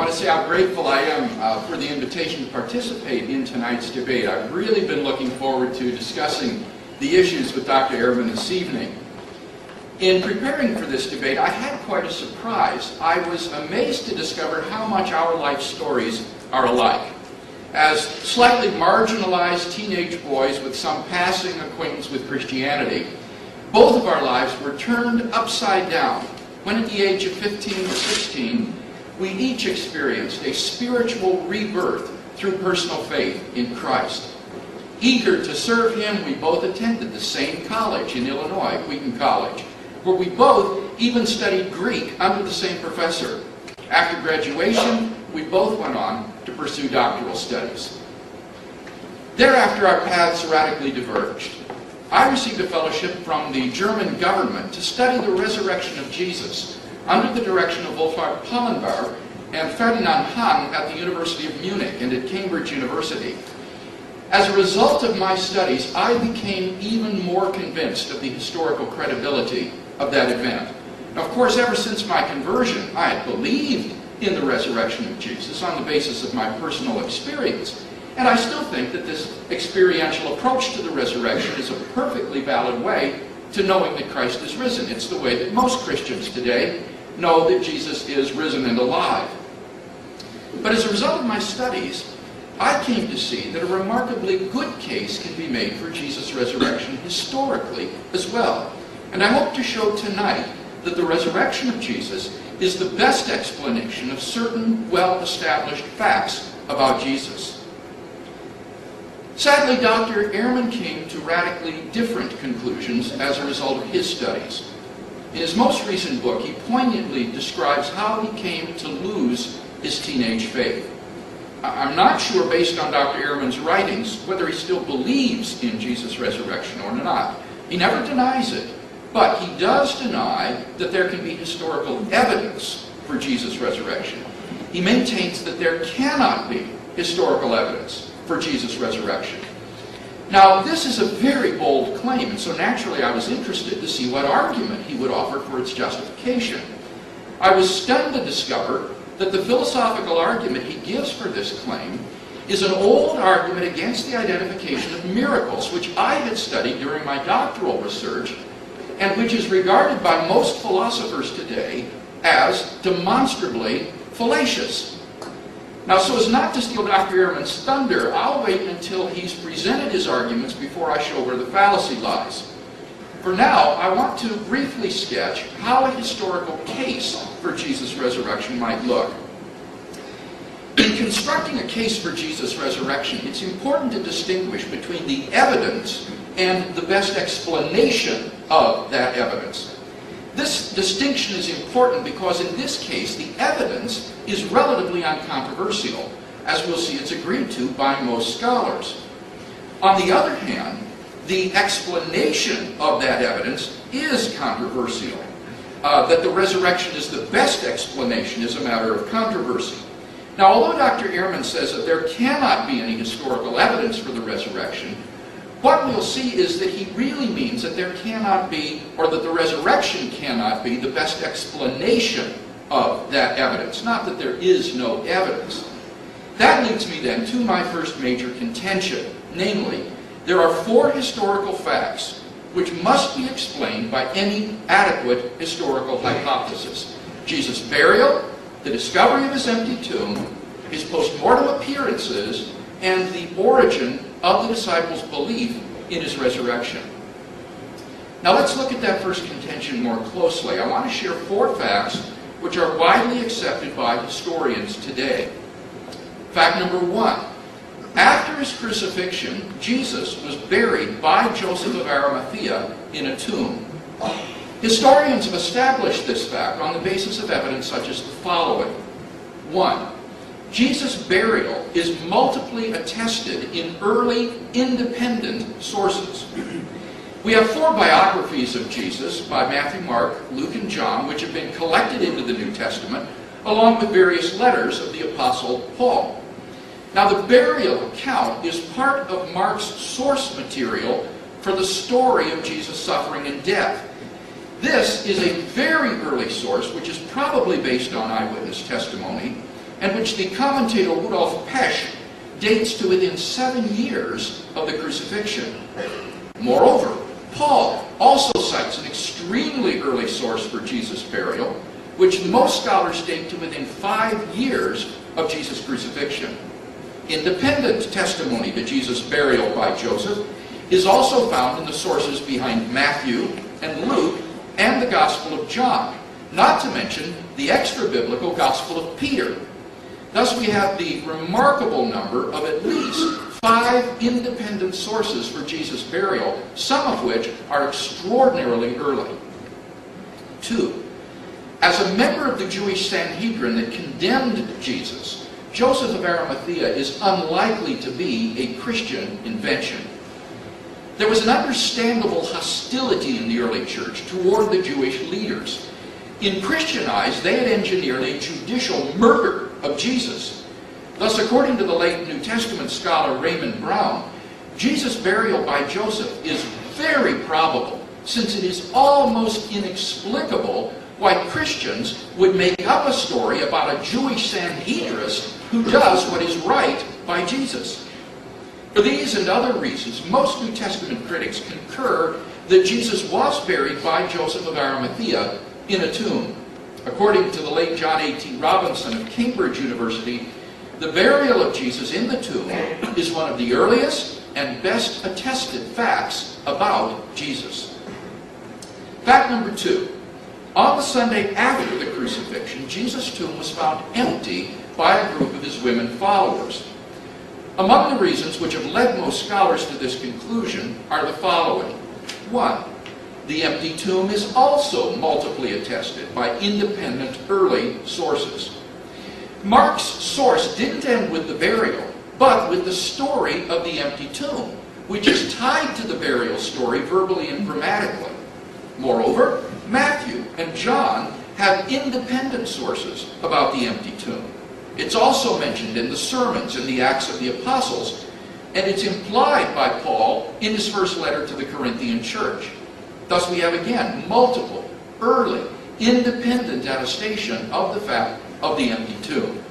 want to say how grateful I am for the invitation to participate in tonight's debate. I've really been looking forward to discussing the issues with Dr. Ehrman this evening. In preparing for this debate, I had quite a surprise. I was amazed to discover how much our life stories are alike. As slightly marginalized teenage boys with some passing acquaintance with Christianity, both of our lives were turned upside down when at the age of 15 or 16, we each experienced a spiritual rebirth through personal faith in Christ. Eager to serve Him, we both attended the same college in Illinois, Wheaton College, where we both even studied Greek under the same professor. After graduation, we both went on to pursue doctoral studies. Thereafter, our paths radically diverged. I received a fellowship from the German government to study the resurrection of Jesus under the direction of Wolfhard Pannenberg and Ferdinand Hahn at the University of Munich and at Cambridge University. As a result of my studies, I became even more convinced of the historical credibility of that event. Now, of course, ever since my conversion, I had believed in the resurrection of Jesus on the basis of my personal experience. And I still think that this experiential approach to the resurrection is a perfectly valid way to knowing that Christ is risen. It's the way that most Christians today know that Jesus is risen and alive. But as a result of my studies, I came to see that a remarkably good case can be made for Jesus' resurrection historically as well. And I hope to show tonight that the resurrection of Jesus is the best explanation of certain well-established facts about Jesus. Sadly, Dr. Ehrman came to radically different conclusions as a result of his studies. In his most recent book, he poignantly describes how he came to lose his teenage faith. I'm not sure, based on Dr. Ehrman's writings, whether he still believes in Jesus' resurrection or not. He never denies it, but he does deny that there can be historical evidence for Jesus' resurrection. He maintains that there cannot be historical evidence for Jesus' resurrection. Now, this is a very bold claim, and so naturally I was interested to see what argument he would offer for its justification. I was stunned to discover that the philosophical argument he gives for this claim is an old argument against the identification of miracles, which I had studied during my doctoral research, and which is regarded by most philosophers today as demonstrably fallacious. Now, so as not to steal Dr. Ehrman's thunder, I'll wait until he's presented his arguments before I show where the fallacy lies. For now, I want to briefly sketch how a historical case for Jesus' resurrection might look. In constructing a case for Jesus' resurrection, it's important to distinguish between the evidence and the best explanation of that evidence. This distinction is important because in this case, the evidence is relatively uncontroversial. As we'll see, it's agreed to by most scholars. On the other hand, the explanation of that evidence is controversial. That the resurrection is the best explanation is a matter of controversy. Now, although Dr. Ehrman says that there cannot be any historical evidence for the resurrection, what we'll see is that he really means that there cannot be, or that the resurrection cannot be, the best explanation of that evidence. Not that there is no evidence. That leads me then to my first major contention. Namely, there are four historical facts which must be explained by any adequate historical hypothesis. Jesus' burial, the discovery of his empty tomb, his post-mortem appearances, and the origin of the disciples' belief in his resurrection. Now let's look at that first contention more closely. I want to share four facts which are widely accepted by historians today. Fact number one. After his crucifixion, Jesus was buried by Joseph of Arimathea in a tomb. Historians have established this fact on the basis of evidence such as the following. 1. Jesus' burial is multiply attested in early independent sources. We have four biographies of Jesus by Matthew, Mark, Luke, and John, which have been collected into the New Testament, along with various letters of the Apostle Paul. Now, the burial account is part of Mark's source material for the story of Jesus' suffering and death. This is a very early source, which is probably based on eyewitness testimony, and which the commentator Rudolf Pesch dates to within 7 years of the crucifixion. Moreover, Paul also cites an extremely early source for Jesus' burial, which most scholars date to within 5 years of Jesus' crucifixion. Independent testimony to Jesus' burial by Joseph is also found in the sources behind Matthew and Luke and the Gospel of John, not to mention the extra-biblical Gospel of Peter. Thus we have the remarkable number of at least 5 independent sources for Jesus' burial, some of which are extraordinarily early. 2. As a member of the Jewish Sanhedrin that condemned Jesus, Joseph of Arimathea is unlikely to be a Christian invention. There was an understandable hostility in the early church toward the Jewish leaders. In Christian eyes, they had engineered a judicial murder of Jesus. Thus, according to the late New Testament scholar Raymond Brown, Jesus' burial by Joseph is very probable, since it is almost inexplicable why Christians would make up a story about a Jewish Sanhedrist who does what is right by Jesus. For these and other reasons, most New Testament critics concur that Jesus was buried by Joseph of Arimathea in a tomb. According to the late John A.T. Robinson of Cambridge University, the burial of Jesus in the tomb is one of the earliest and best attested facts about Jesus. Fact number 2. On the Sunday after the crucifixion, Jesus' tomb was found empty by a group of his women followers. Among the reasons which have led most scholars to this conclusion are the following. 1. The empty tomb is also multiply attested by independent early sources. Mark's source didn't end with the burial, but with the story of the empty tomb, which is tied to the burial story verbally and grammatically. Moreover, Matthew and John have independent sources about the empty tomb. It's also mentioned in the sermons in the Acts of the Apostles, and it's implied by Paul in his first letter to the Corinthian church. Thus we have again multiple, early, independent attestation of the fact of the empty tomb.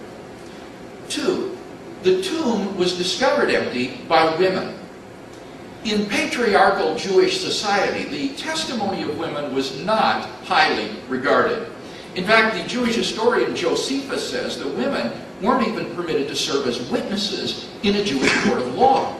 2. The tomb was discovered empty by women. In patriarchal Jewish society, the testimony of women was not highly regarded. In fact, the Jewish historian Josephus says that women weren't even permitted to serve as witnesses in a Jewish court of law.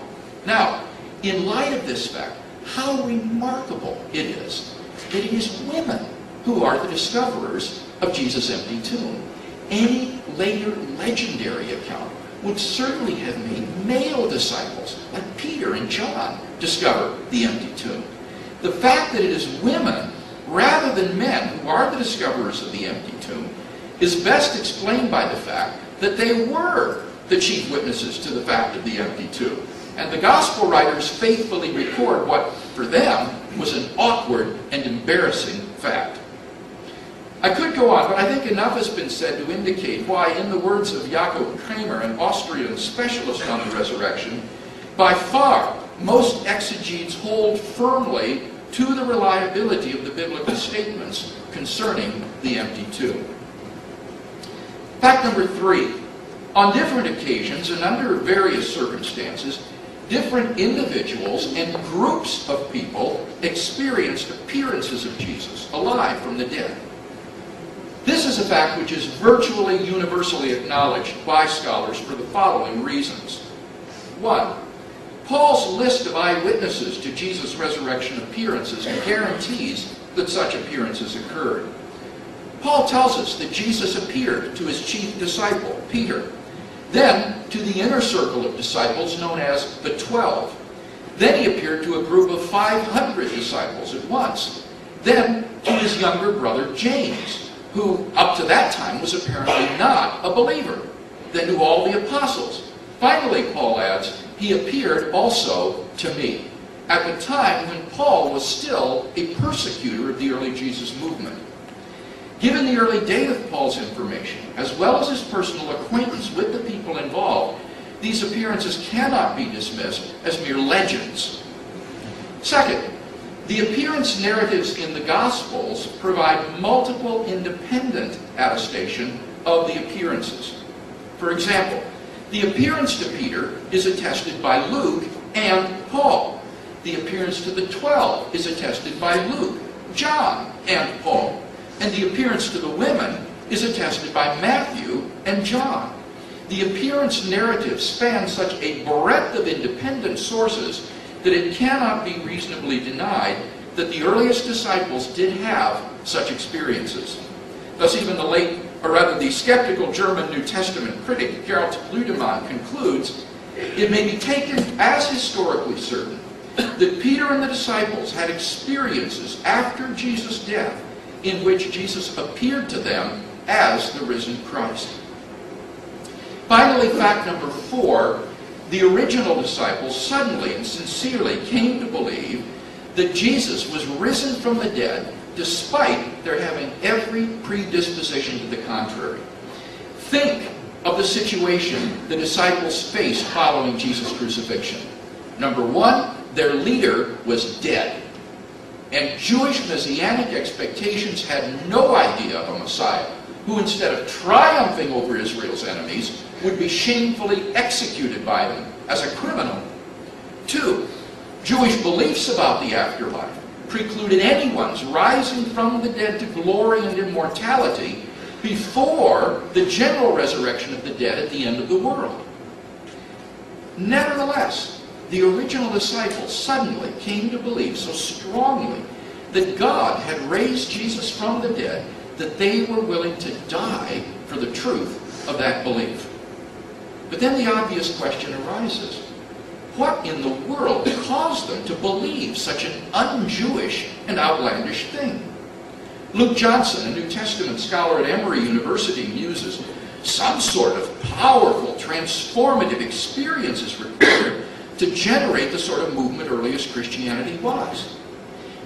Now, in light of this fact, how remarkable it is that it is women who are the discoverers of Jesus' empty tomb. Any later legendary account would certainly have made male disciples like Peter and John discover the empty tomb. The fact that it is women rather than men who are the discoverers of the empty tomb is best explained by the fact that they were the chief witnesses to the fact of the empty tomb. And the gospel writers faithfully record what, for them, was an awkward and embarrassing fact. I could go on, but I think enough has been said to indicate why, in the words of Jakob Kramer, an Austrian specialist on the resurrection, by far most exegetes hold firmly to the reliability of the biblical statements concerning the empty tomb. Fact number 3. On different occasions and under various circumstances, different individuals and groups of people experienced appearances of Jesus, alive from the dead. This is a fact which is virtually universally acknowledged by scholars for the following reasons. 1. Paul's list of eyewitnesses to Jesus' resurrection appearances guarantees that such appearances occurred. Paul tells us that Jesus appeared to his chief disciple, Peter, then to the inner circle of disciples known as the 12. Then he appeared to a group of 500 disciples at once. Then to his younger brother James, who up to that time was apparently not a believer. Then to all the apostles. Finally, Paul adds, he appeared also to me, at the time when Paul was still a persecutor of the early Jesus movement. Given the early date of Paul's information, as well as his personal acquaintance with the people involved, these appearances cannot be dismissed as mere legends. Second, the appearance narratives in the Gospels provide multiple independent attestation of the appearances. For example, the appearance to Peter is attested by Luke and Paul. The appearance to the 12 is attested by Luke, John, and Paul. And the appearance to the women is attested by Matthew and John. The appearance narrative spans such a breadth of independent sources that it cannot be reasonably denied that the earliest disciples did have such experiences. Thus even the skeptical German New Testament critic Gerald Ludemann concludes, it may be taken as historically certain that Peter and the disciples had experiences after Jesus' death in which Jesus appeared to them as the risen Christ. Finally, fact number 4, the original disciples suddenly and sincerely came to believe that Jesus was risen from the dead despite their having every predisposition to the contrary. Think of the situation the disciples faced following Jesus' crucifixion. Number 1, their leader was dead. And Jewish messianic expectations had no idea of a Messiah who, instead of triumphing over Israel's enemies, would be shamefully executed by them as a criminal. 2, Jewish beliefs about the afterlife precluded anyone's rising from the dead to glory and immortality before the general resurrection of the dead at the end of the world. Nevertheless, the original disciples suddenly came to believe so strongly that God had raised Jesus from the dead that they were willing to die for the truth of that belief. But then the obvious question arises. What in the world caused them to believe such an un-Jewish and outlandish thing? Luke Johnson, a New Testament scholar at Emory University, muses, some sort of powerful, transformative experience is required to generate the sort of movement earliest Christianity was.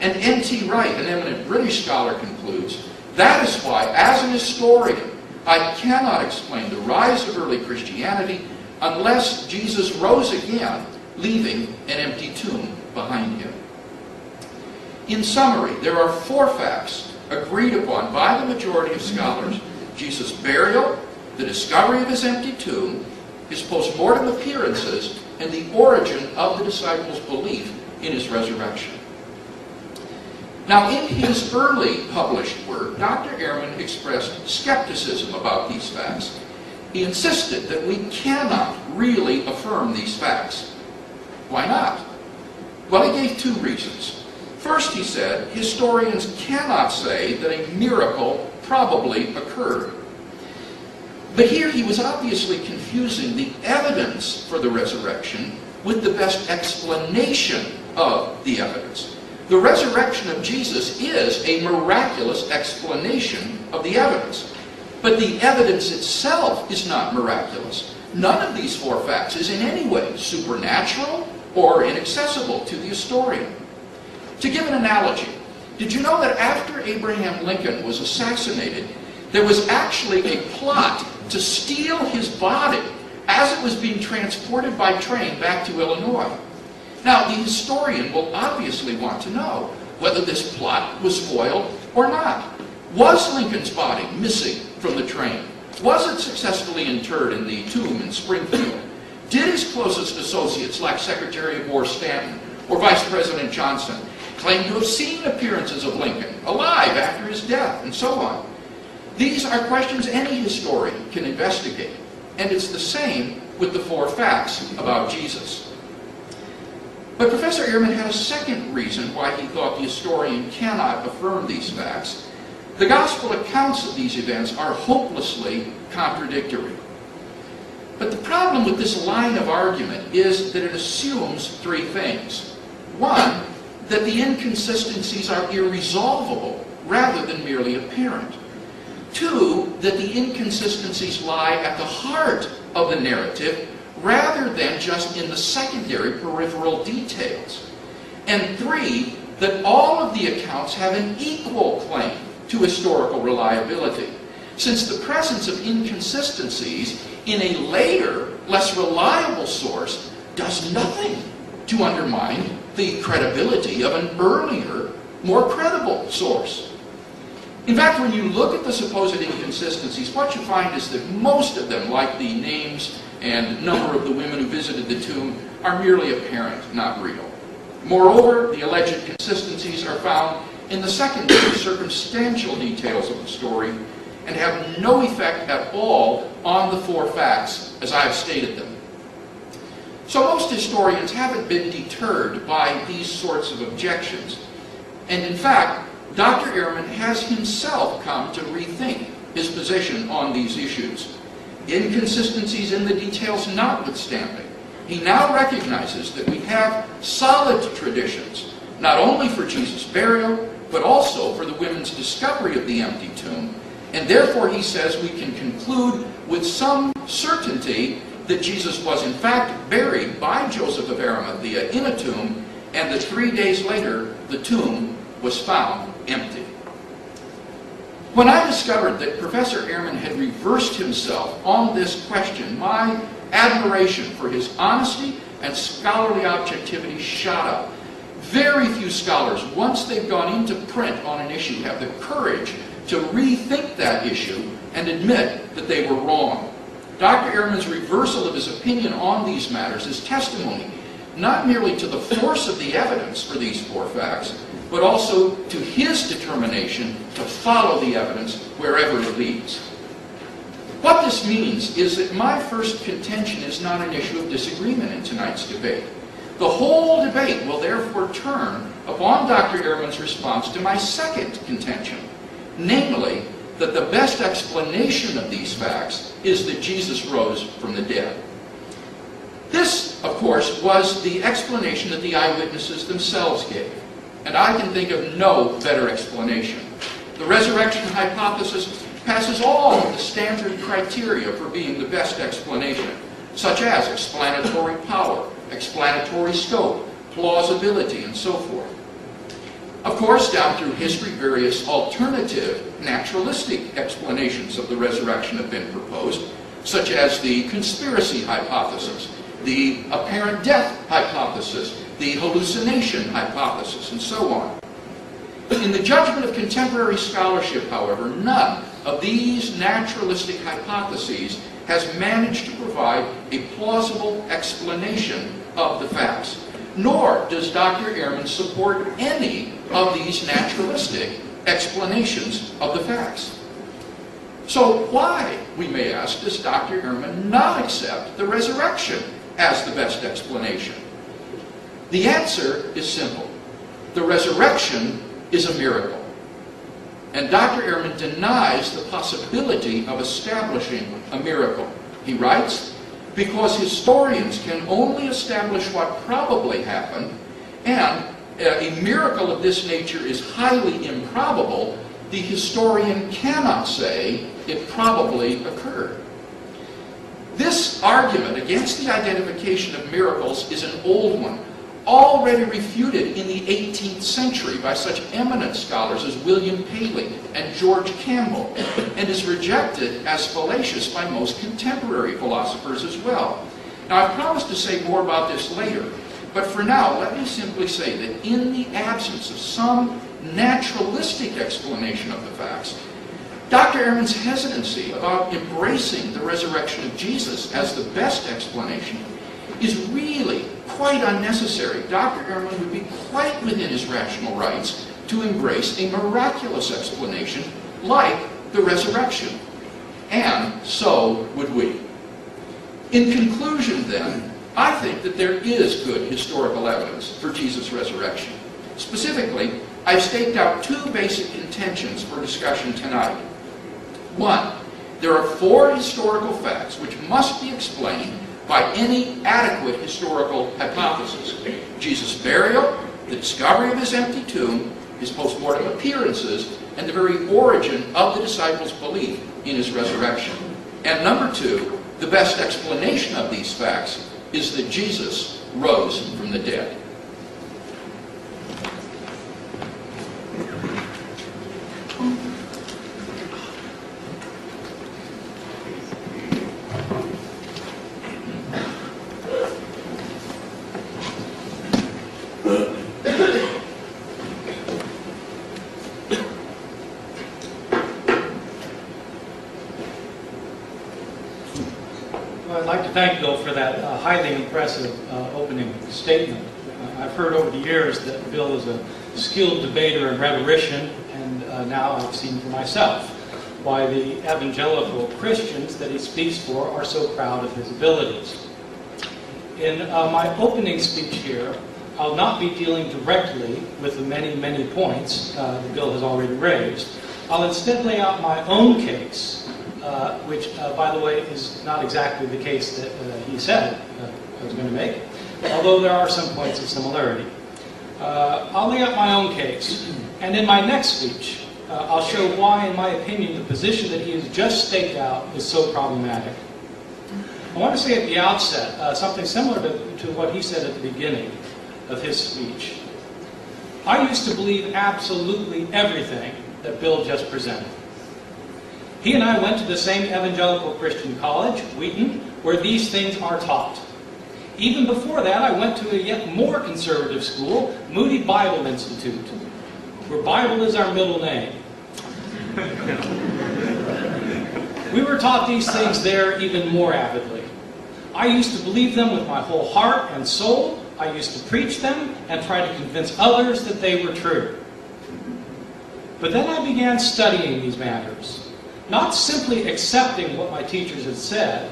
And N.T. Wright, an eminent British scholar, concludes, that is why, as an historian, I cannot explain the rise of early Christianity unless Jesus rose again, leaving an empty tomb behind him. In summary, there are 4 facts agreed upon by the majority of scholars: Jesus' burial, the discovery of his empty tomb, his post-mortem appearances, and the origin of the disciples' belief in his resurrection. Now, in his early published work, Dr. Ehrman expressed skepticism about these facts. He insisted that we cannot really affirm these facts. Why not? Well, he gave 2 reasons. First, he said, historians cannot say that a miracle probably occurred. But here he was obviously confusing the evidence for the resurrection with the best explanation of the evidence. The resurrection of Jesus is a miraculous explanation of the evidence. But the evidence itself is not miraculous. None of these 4 facts is in any way supernatural or inaccessible to the historian. To give an analogy, did you know that after Abraham Lincoln was assassinated, there was actually a plot to steal his body as it was being transported by train back to Illinois? Now, the historian will obviously want to know whether this plot was foiled or not. Was Lincoln's body missing from the train? Was it successfully interred in the tomb in Springfield? Did his closest associates, like Secretary of War Stanton or Vice President Johnson, claim to have seen appearances of Lincoln alive after his death, and so on? These are questions any historian can investigate, and it's the same with the 4 facts about Jesus. But Professor Ehrman had a second reason why he thought the historian cannot affirm these facts. The gospel accounts of these events are hopelessly contradictory. But the problem with this line of argument is that it assumes 3 things. 1, that the inconsistencies are irresolvable rather than merely apparent. 2, that the inconsistencies lie at the heart of the narrative rather than just in the secondary peripheral details. And 3, that all of the accounts have an equal claim to historical reliability, since the presence of inconsistencies in a later, less reliable source does nothing to undermine the credibility of an earlier, more credible source. In fact, when you look at the supposed inconsistencies, what you find is that most of them, like the names and number of the women who visited the tomb, are merely apparent, not real. Moreover, the alleged consistencies are found in the secondary circumstantial details of the story and have no effect at all on the four facts as I have stated them. So most historians haven't been deterred by these sorts of objections. And in fact, Dr. Ehrman has himself come to rethink his position on these issues. Inconsistencies in the details notwithstanding, he now recognizes that we have solid traditions, not only for Jesus' burial, but also for the women's discovery of the empty tomb. And therefore, he says, we can conclude with some certainty that Jesus was in fact buried by Joseph of Arimathea in a tomb, and that 3 days later, the tomb was found empty. When I discovered that Professor Ehrman had reversed himself on this question, my admiration for his honesty and scholarly objectivity shot up. Very few scholars, once they've gone into print on an issue, have the courage to rethink that issue and admit that they were wrong. Dr. Ehrman's reversal of his opinion on these matters is testimony not merely to the force of the evidence for these four facts, but also to his determination to follow the evidence wherever it leads. What this means is that my first contention is not an issue of disagreement in tonight's debate. The whole debate will therefore turn upon Dr. Ehrman's response to my second contention, namely that the best explanation of these facts is that Jesus rose from the dead. This, of course, was the explanation that the eyewitnesses themselves gave, and I can think of no better explanation. The resurrection hypothesis passes all of the standard criteria for being the best explanation, such as explanatory power, explanatory scope, plausibility, and so forth. Of course, down through history, various alternative naturalistic explanations of the resurrection have been proposed, such as the conspiracy hypothesis, the apparent death hypothesis, the hallucination hypothesis, and so on. In the judgment of contemporary scholarship, however, none of these naturalistic hypotheses has managed to provide a plausible explanation of the facts, nor does Dr. Ehrman support any of these naturalistic explanations of the facts. So why, we may ask, does Dr. Ehrman not accept the resurrection as the best explanation? The answer is simple. The resurrection is a miracle. And Dr. Ehrman denies the possibility of establishing a miracle. He writes, because historians can only establish what probably happened, and a miracle of this nature is highly improbable, the historian cannot say it probably occurred. This argument against the identification of miracles is an old one, already refuted in the 18th century by such eminent scholars as William Paley and George Campbell, and is rejected as fallacious by most contemporary philosophers as well. Now, I promised to say more about this later, but for now, let me simply say that in the absence of some naturalistic explanation of the facts, Dr. Ehrman's hesitancy about embracing the resurrection of Jesus as the best explanation is really quite unnecessary. Dr. Ehrman would be quite within his rational rights to embrace a miraculous explanation like the resurrection. And so would we. In conclusion, then, I think that there is good historical evidence for Jesus' resurrection. Specifically, I've staked out two basic contentions for discussion tonight. One, there are four historical facts which must be explained by any adequate historical hypothesis: Jesus' burial, the discovery of his empty tomb, his post-mortem appearances, and the very origin of the disciples' belief in his resurrection. And number two, the best explanation of these facts is that Jesus rose from the dead. Well, I'd like to thank Bill for that highly impressive opening statement. I've heard over the years that Bill is a skilled debater and rhetorician, and now I've seen for myself why the evangelical Christians that he speaks for are so proud of his abilities. In my opening speech here, I'll not be dealing directly with the many, many points that Bill has already raised. I'll instead lay out my own case, which, by the way, is not exactly the case that he said I was going to make, although there are some points of similarity. I'll lay out my own case, and in my next speech, I'll show why, in my opinion, the position that he has just staked out is so problematic. I want to say at the outset something similar to what he said at the beginning of his speech. I used to believe absolutely everything that Bill just presented. He and I went to the same evangelical Christian college, Wheaton, where these things are taught. Even before that, I went to a yet more conservative school, Moody Bible Institute, where Bible is our middle name. We were taught these things there even more avidly. I used to believe them with my whole heart and soul. I used to preach them and try to convince others that they were true. But then I began studying these matters, not simply accepting what my teachers had said,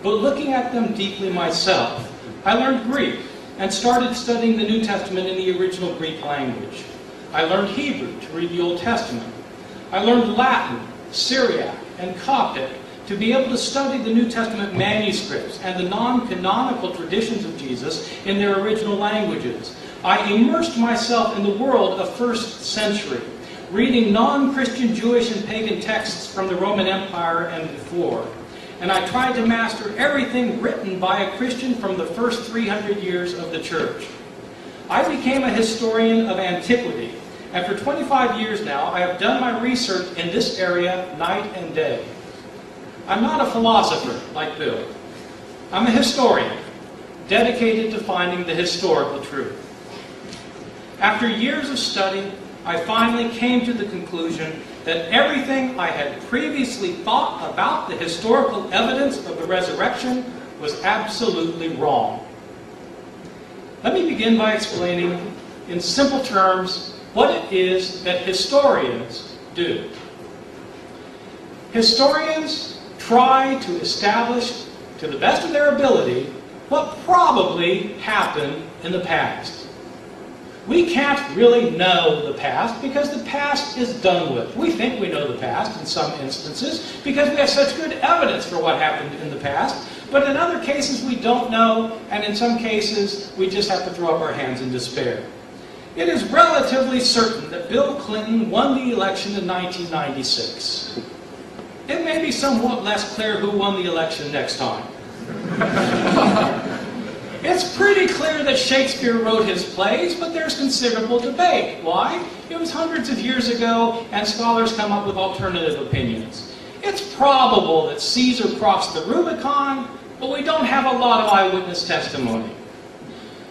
but looking at them deeply myself. I learned Greek and started studying the New Testament in the original Greek language. I learned Hebrew to read the Old Testament. I learned Latin, Syriac, and Coptic to be able to study the New Testament manuscripts and the non-canonical traditions of Jesus in their original languages. I immersed myself in the world of first century, reading non-Christian Jewish and pagan texts from the Roman Empire and before. And I tried to master everything written by a Christian from the first 300 years of the church. I became a historian of antiquity, and for 25 years now I have done my research in this area night and day. I'm not a philosopher like Bill. I'm a historian, dedicated to finding the historical truth. After years of study, I finally came to the conclusion that everything I had previously thought about the historical evidence of the resurrection was absolutely wrong. Let me begin by explaining in simple terms what it is that historians do. Historians try to establish, to the best of their ability, what probably happened in the past. We can't really know the past because the past is done with. We think we know the past in some instances because we have such good evidence for what happened in the past, but in other cases we don't know, and in some cases we just have to throw up our hands in despair. It is relatively certain that Bill Clinton won the election in 1996. It may be somewhat less clear who won the election next time. It's pretty clear that Shakespeare wrote his plays, but there's considerable debate. Why? It was hundreds of years ago, and scholars come up with alternative opinions. It's probable that Caesar crossed the Rubicon, but we don't have a lot of eyewitness testimony.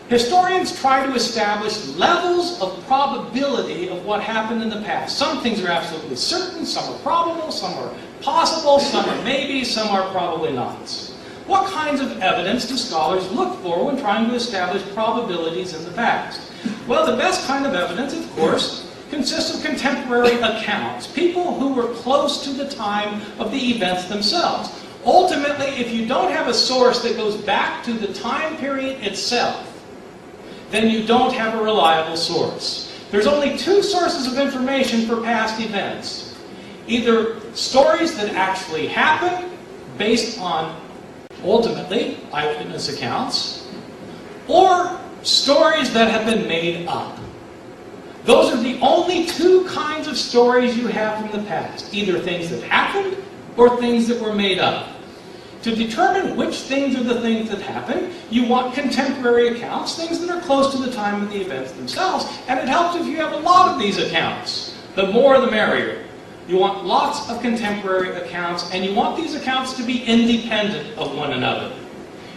Historians try to establish levels of probability of what happened in the past. Some things are absolutely certain, some are probable, some are possible, some are maybe, some are probably not. What kinds of evidence do scholars look for when trying to establish probabilities in the past? Well, the best kind of evidence, of course, consists of contemporary accounts, people who were close to the time of the events themselves. Ultimately, if you don't have a source that goes back to the time period itself, then you don't have a reliable source. There's only two sources of information for past events. Either stories that actually happened, based on, ultimately, eyewitness accounts, or stories that have been made up. Those are the only two kinds of stories you have from the past, either things that happened or things that were made up. To determine which things are the things that happened, you want contemporary accounts, things that are close to the time of the events themselves, and it helps if you have a lot of these accounts. The more the merrier. You want lots of contemporary accounts, and you want these accounts to be independent of one another.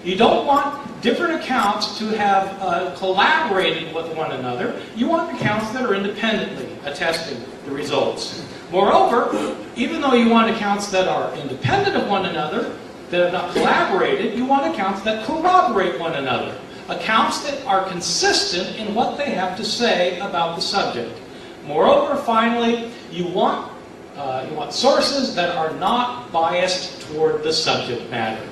You don't want different accounts to have collaborated with one another. You want accounts that are independently attesting the results. Moreover, even though you want accounts that are independent of one another, that have not collaborated. You want accounts that corroborate one another. Accounts that are consistent in what they have to say about the subject. Moreover, finally, you want sources that are not biased toward the subject matter.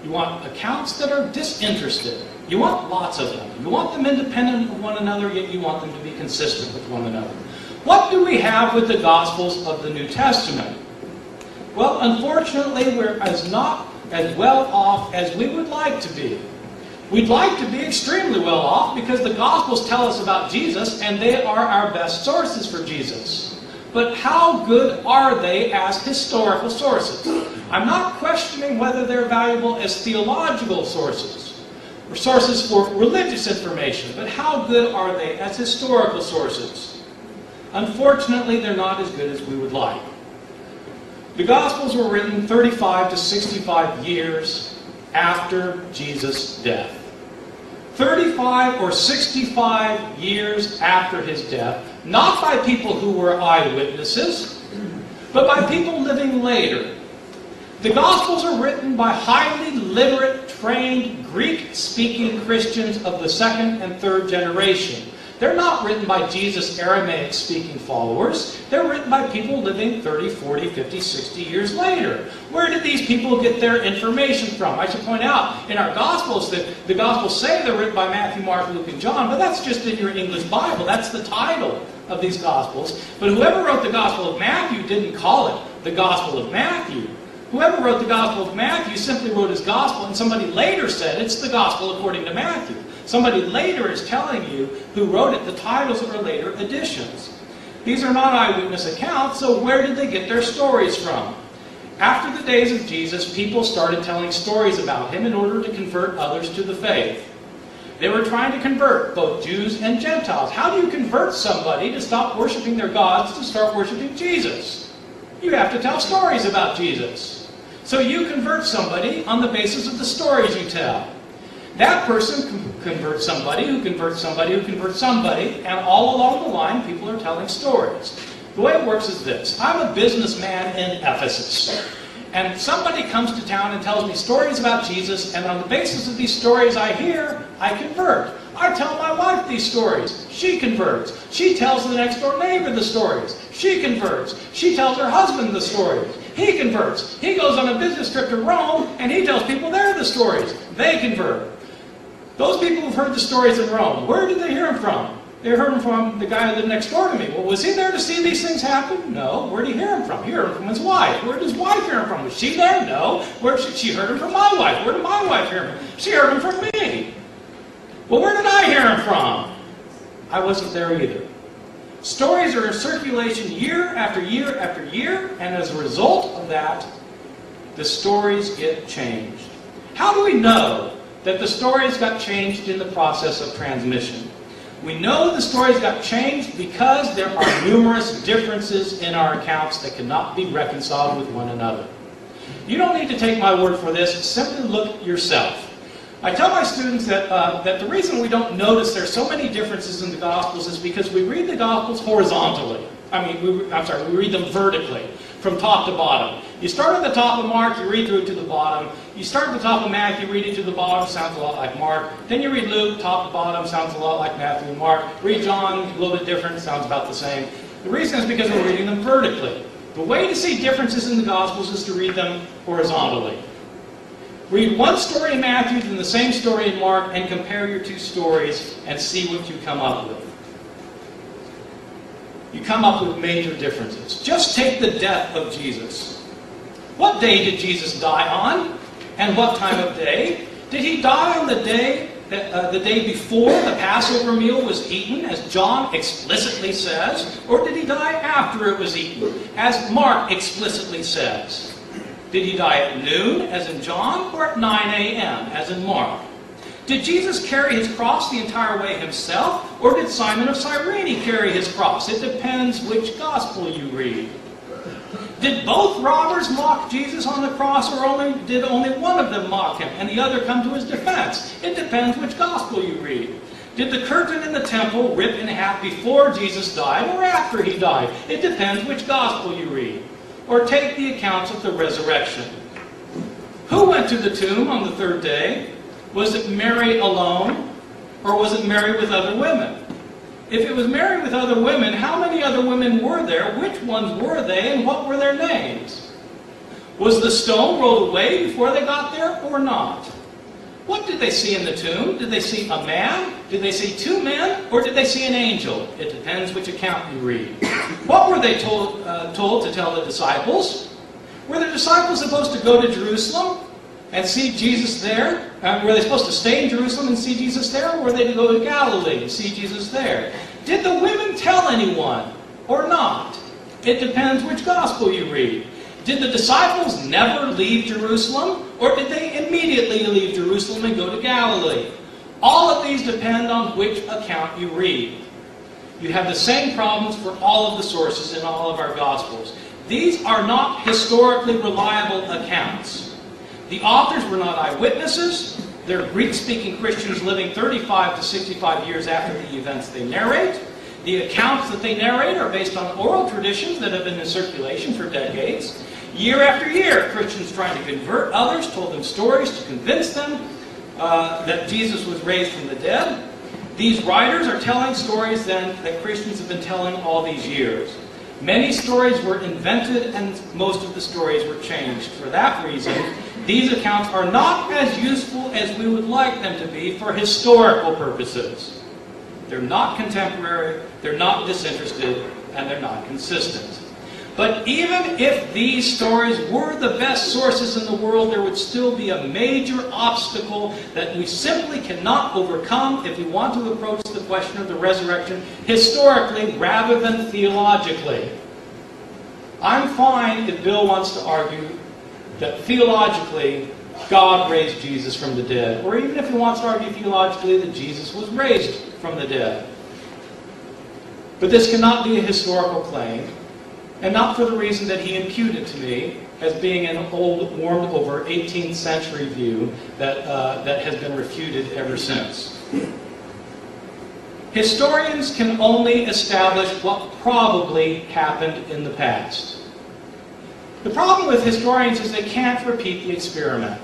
You want accounts that are disinterested. You want lots of them. You want them independent of one another, yet you want them to be consistent with one another. What do we have with the Gospels of the New Testament? Well, unfortunately, we're not as well off as we would like to be. We'd like to be extremely well off because the Gospels tell us about Jesus and they are our best sources for Jesus. But how good are they as historical sources? I'm not questioning whether they're valuable as theological sources or sources for religious information, but how good are they as historical sources? Unfortunately, they're not as good as we would like. The Gospels were written 35 to 65 years after Jesus' death. 35 or 65 years after his death, not by people who were eyewitnesses, but by people living later. The Gospels are written by highly literate, trained, Greek-speaking Christians of the second and third generation. They're not written by Jesus' Aramaic-speaking followers. They're written by people living 30, 40, 50, 60 years later. Where did these people get their information from? I should point out, in our Gospels, that the Gospels say they're written by Matthew, Mark, Luke, and John, but that's just in your English Bible. That's the title of these Gospels. But whoever wrote the Gospel of Matthew didn't call it the Gospel of Matthew. Whoever wrote the Gospel of Matthew simply wrote his Gospel, and somebody later said it's the Gospel according to Matthew. Somebody later is telling you who wrote it. The titles are later additions. These are not eyewitness accounts, so where did they get their stories from? After the days of Jesus, people started telling stories about him in order to convert others to the faith. They were trying to convert both Jews and Gentiles. How do you convert somebody to stop worshiping their gods to start worshiping Jesus? You have to tell stories about Jesus. So you convert somebody on the basis of the stories you tell. That person converts somebody who converts somebody who converts somebody, and all along the line, people are telling stories. The way it works is this. I'm a businessman in Ephesus, and somebody comes to town and tells me stories about Jesus, and on the basis of these stories I hear, I convert. I tell my wife these stories. She converts. She tells the next door neighbor the stories. She converts. She tells her husband the stories. He converts. He goes on a business trip to Rome, and he tells people there the stories. They convert. Those people who've heard the stories in Rome, where did they hear them from? They heard them from the guy who lived next door to me. Well, was he there to see these things happen? No. Where did he hear them from? He heard them from his wife. Where did his wife hear them from? Was she there? No. She heard them from my wife. Where did my wife hear them from? She heard them from me. Well, where did I hear them from? I wasn't there either. Stories are in circulation year after year after year, and as a result of that, the stories get changed. How do we know that the stories got changed in the process of transmission? We know the stories got changed because there are numerous differences in our accounts that cannot be reconciled with one another. You don't need to take my word for this, simply look yourself. I tell my students that the reason we don't notice there's so many differences in the Gospels is because we read the Gospels horizontally. We read them vertically, from top to bottom. You start at the top of Mark, you read through to the bottom. You start at the top of Matthew, read it to the bottom, sounds a lot like Mark. Then you read Luke, top to bottom, sounds a lot like Matthew and Mark. Read John, a little bit different, sounds about the same. The reason is because we're reading them vertically. The way to see differences in the Gospels is to read them horizontally. Read one story in Matthew, then the same story in Mark, and compare your two stories and see what you come up with. You come up with major differences. Just take the death of Jesus. What day did Jesus die on? And what time of day? Did he die on the day before the Passover meal was eaten, as John explicitly says? Or did he die after it was eaten, as Mark explicitly says? Did he die at noon, as in John, or at 9 a.m., as in Mark? Did Jesus carry his cross the entire way himself, or did Simon of Cyrene carry his cross? It depends which gospel you read. Did both robbers mock Jesus on the cross, or did only one of them mock him, and the other come to his defense? It depends which gospel you read. Did the curtain in the temple rip in half before Jesus died, or after he died? It depends which gospel you read. Or take the accounts of the resurrection. went to the tomb on the third day? Was it Mary alone, or was it Mary with other women? If it was Mary with other women, how many other women were there? Which ones were they, and what were their names? Was the stone rolled away before they got there, or not? What did they see in the tomb? Did they see a man? Did they see two men? Or did they see an angel? It depends which account you read. What were they told to tell the disciples? Were the disciples supposed to go to Jerusalem and see Jesus there? Were they supposed to stay in Jerusalem and see Jesus there? Or were they to go to Galilee and see Jesus there? Did the women tell anyone or not? It depends which gospel you read. Did the disciples never leave Jerusalem? Or did they immediately leave Jerusalem and go to Galilee? All of these depend on which account you read. You have the same problems for all of the sources in all of our Gospels. These are not historically reliable accounts. The authors were not eyewitnesses. They're Greek-speaking Christians living 35 to 65 years after the events they narrate. The accounts that they narrate are based on oral traditions that have been in circulation for decades. Year after year, Christians trying to convert others told them stories to convince them that Jesus was raised from the dead. These writers are telling stories then that Christians have been telling all these years. Many stories were invented and most of the stories were changed. For that reason, these accounts are not as useful as we would like them to be for historical purposes. They're not contemporary, they're not disinterested, and they're not consistent. But even if these stories were the best sources in the world, there would still be a major obstacle that we simply cannot overcome if we want to approach the question of the resurrection historically rather than theologically. I'm fine if Bill wants to argue that theologically God raised Jesus from the dead, or even if he wants to argue theologically that Jesus was raised from the dead. But this cannot be a historical claim, and not for the reason that he imputed to me as being an old, warmed over 18th century view that has been refuted ever since. Historians can only establish what probably happened in the past. The problem with historians is they can't repeat the experiment.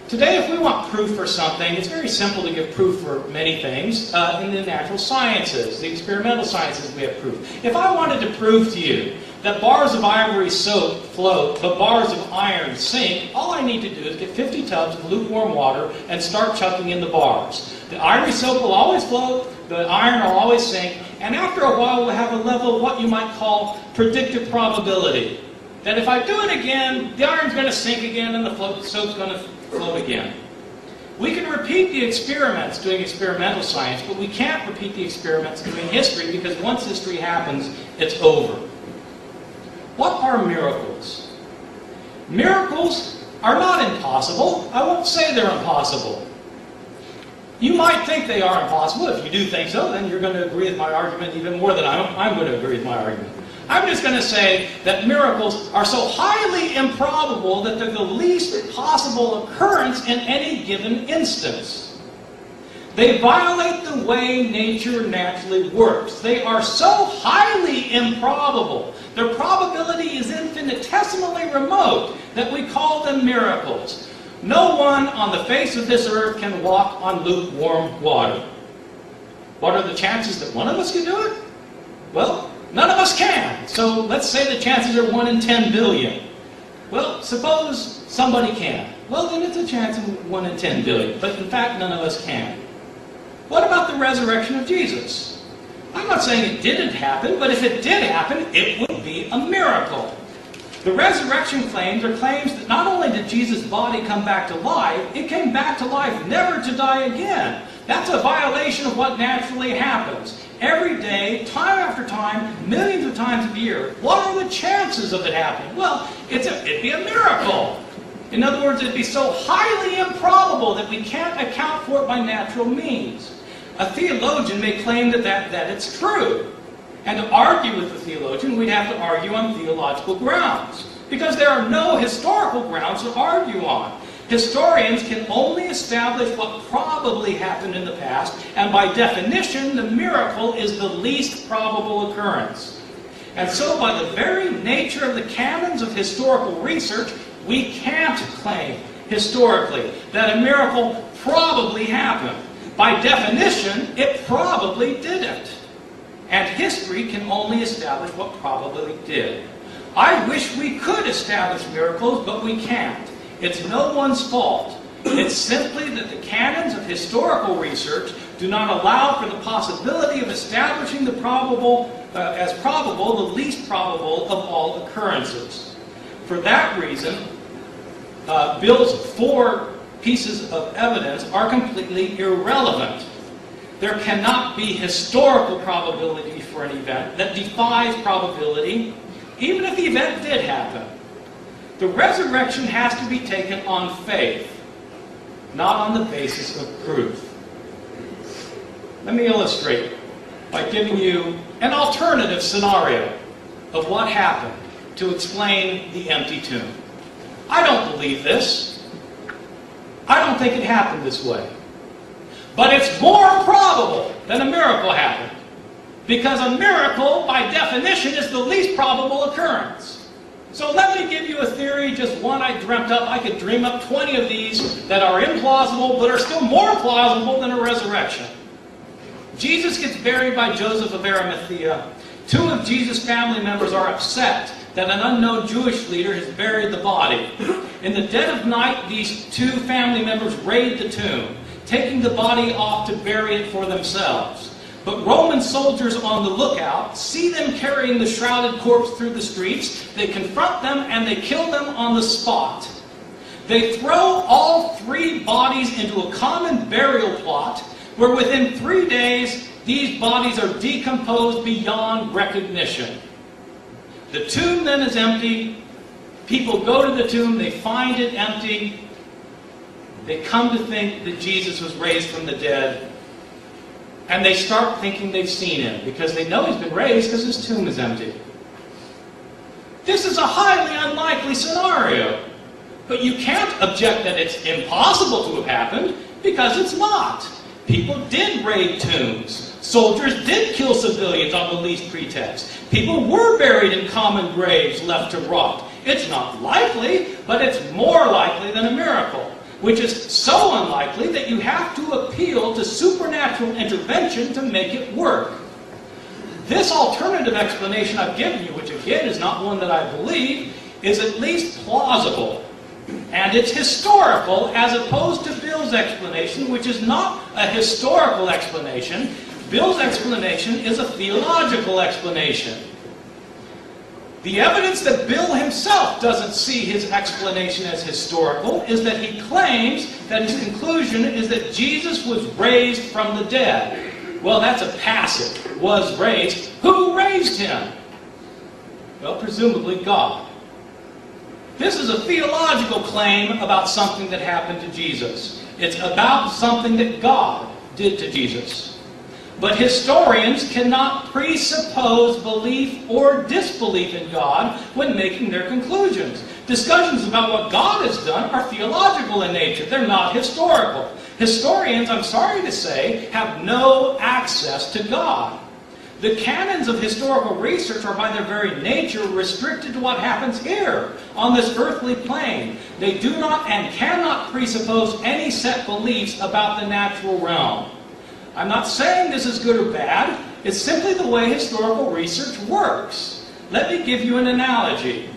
Today, if we want proof for something, it's very simple to give proof for many things. In the natural sciences, the experimental sciences, we have proof. If I wanted to prove to you that bars of ivory soap float, but bars of iron sink, all I need to do is get 50 tubs of lukewarm water and start chucking in the bars. The ivory soap will always float, the iron will always sink, and after a while we'll have a level of what you might call predictive probability. That if I do it again, the iron's going to sink again and the soap's going to float again. We can repeat the experiments doing experimental science, but we can't repeat the experiments doing history because once history happens, it's over. What are miracles? Miracles are not impossible. I won't say they're impossible. You might think they are impossible. If you do think so, then you're going to agree with my argument even more than I'm going to agree with my argument. I'm just going to say that miracles are so highly improbable that they're the least possible occurrence in any given instance. They violate the way nature naturally works. They are so highly improbable, their probability is infinitesimally remote, that we call them miracles. No one on the face of this earth can walk on lukewarm water. What are the chances that one of us can do it? Well, none of us can. So let's say the chances are 1 in 10 billion. Well, suppose somebody can. Well, then it's a chance of 1 in 10 billion. But in fact, none of us can. What about the resurrection of Jesus? I'm not saying it didn't happen, but if it did happen, it would be a miracle. The resurrection claims are claims that not only did Jesus' body come back to life, it came back to life never to die again. That's a violation of what naturally happens. Every day, time after time, millions of times a year. What are the chances of it happening? Well, it'd be a miracle. In other words, it'd be so highly improbable that we can't account for it by natural means. A theologian may claim that it's true. And to argue with the theologian, we'd have to argue on theological grounds. Because there are no historical grounds to argue on. Historians can only establish what probably happened in the past, and by definition, the miracle is the least probable occurrence. And so, by the very nature of the canons of historical research, we can't claim historically that a miracle probably happened. By definition, it probably didn't. And history can only establish what probably did. I wish we could establish miracles, but we can't. It's no one's fault. It's simply that the canons of historical research do not allow for the possibility of establishing the as probable, the least probable of all occurrences. For that reason, Bill's 4 pieces of evidence are completely irrelevant. There cannot be historical probability for an event that defies probability, even if the event did happen. The resurrection has to be taken on faith, not on the basis of proof. Let me illustrate by giving you an alternative scenario of what happened to explain the empty tomb. I don't believe this. I don't think it happened this way. But it's more probable than a miracle happened, because a miracle, by definition, is the least probable occurrence. So let me give you a theory, just one I dreamt up. I could dream up 20 of these that are implausible, but are still more plausible than a resurrection. Jesus gets buried by Joseph of Arimathea. 2 of Jesus' family members are upset that an unknown Jewish leader has buried the body. In the dead of night, these 2 family members raid the tomb, taking the body off to bury it for themselves. But Roman soldiers on the lookout see them carrying the shrouded corpse through the streets. They confront them and they kill them on the spot. They throw all 3 bodies into a common burial plot, where within 3 days these bodies are decomposed beyond recognition. The tomb then is empty. People go to the tomb, they find it empty. They come to think that Jesus was raised from the dead. And they start thinking they've seen him, because they know he's been raised because his tomb is empty. This is a highly unlikely scenario. But you can't object that it's impossible to have happened, because it's not. People did raid tombs. Soldiers did kill civilians on the least pretext. People were buried in common graves left to rot. It's not likely, but it's more likely than a miracle, which is so unlikely that you have to appeal to supernatural intervention to make it work. This alternative explanation I've given you, which again is not one that I believe, is at least plausible. And it's historical, as opposed to Bill's explanation, which is not a historical explanation. Bill's explanation is a theological explanation. The evidence that Bill himself doesn't see his explanation as historical is that he claims that his conclusion is that Jesus was raised from the dead. Well, that's a passive. Was raised. Who raised him? Well, presumably God. This is a theological claim about something that happened to Jesus. It's about something that God did to Jesus. But historians cannot presuppose belief or disbelief in God when making their conclusions. Discussions about what God has done are theological in nature. They're not historical. Historians, I'm sorry to say, have no access to God. The canons of historical research are by their very nature restricted to what happens here, on this earthly plane. They do not and cannot presuppose any set beliefs about the natural realm. I'm not saying this is good or bad. It's simply the way historical research works. Let me give you an analogy.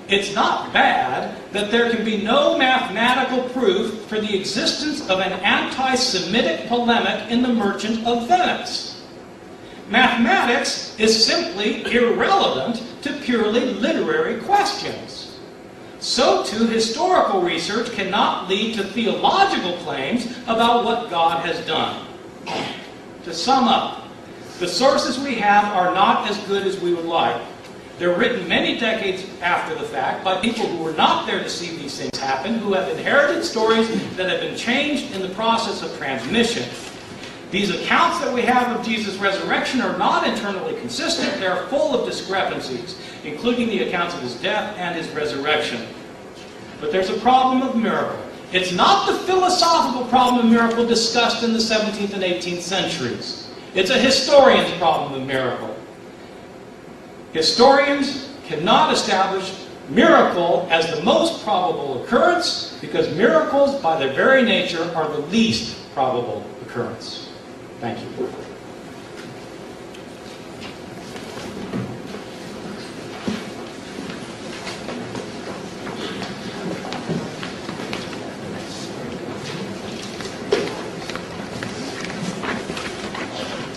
It's not bad that there can be no mathematical proof for the existence of an anti-Semitic polemic in the Merchant of Venice. Mathematics is simply irrelevant to purely literary questions. So too, historical research cannot lead to theological claims about what God has done. To sum up, the sources we have are not as good as we would like. They're written many decades after the fact by people who were not there to see these things happen, who have inherited stories that have been changed in the process of transmission. These accounts that we have of Jesus' resurrection are not internally consistent. They are full of discrepancies, including the accounts of his death and his resurrection. But there's a problem of miracle. It's not the philosophical problem of miracle discussed in the 17th and 18th centuries. It's a historian's problem of miracle. Historians cannot establish miracle as the most probable occurrence, because miracles, by their very nature, are the least probable occurrence. Thank you.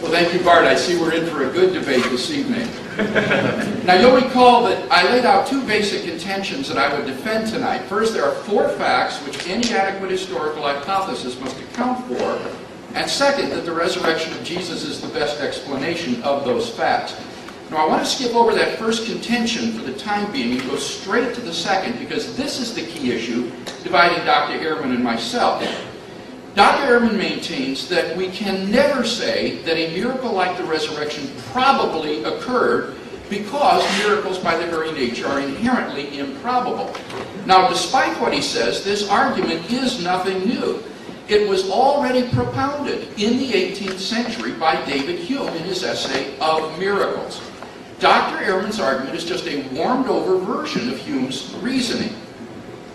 Well, thank you, Bart. I see we're in for a good debate this evening. Now, you'll recall that I laid out two basic contentions that I would defend tonight. First, there are 4 facts which any adequate historical hypothesis must account for. And second, that the resurrection of Jesus is the best explanation of those facts. Now, I want to skip over that first contention for the time being and go straight to the second, because this is the key issue dividing Dr. Ehrman and myself. Dr. Ehrman maintains that we can never say that a miracle like the resurrection probably occurred, because miracles by their very nature are inherently improbable. Now, despite what he says, this argument is nothing new. It was already propounded in the 18th century by David Hume in his essay of Miracles. Dr. Ehrman's argument is just a warmed-over version of Hume's reasoning.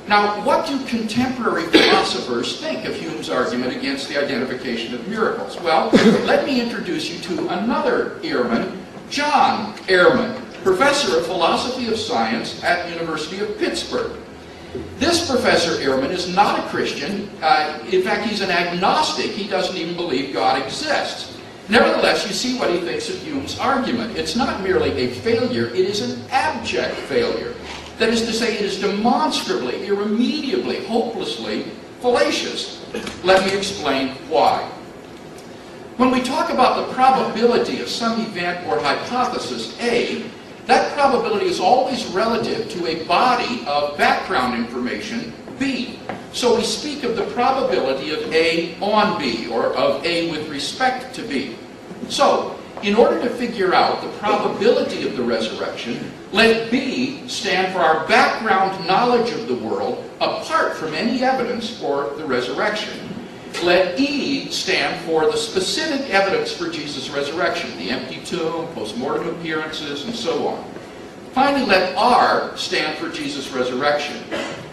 Now, what do contemporary philosophers think of Hume's argument against the identification of miracles? Well, let me introduce you to another Ehrman, John Ehrman, professor of philosophy of science at the University of Pittsburgh. This Professor Ehrman is not a Christian. In fact, he's an agnostic. He doesn't even believe God exists. Nevertheless, you see what he thinks of Hume's argument. It's not merely a failure, it is an abject failure. That is to say, it is demonstrably, irremediably, hopelessly fallacious. Let me explain why. When we talk about the probability of some event or hypothesis A, that probability is always relative to a body of background information, B. So we speak of the probability of A on B, or of A with respect to B. So, in order to figure out the probability of the resurrection, let B stand for our background knowledge of the world apart from any evidence for the resurrection. Let E stand for the specific evidence for Jesus' resurrection, the empty tomb, post-mortem appearances, and so on. Finally, let R stand for Jesus' resurrection.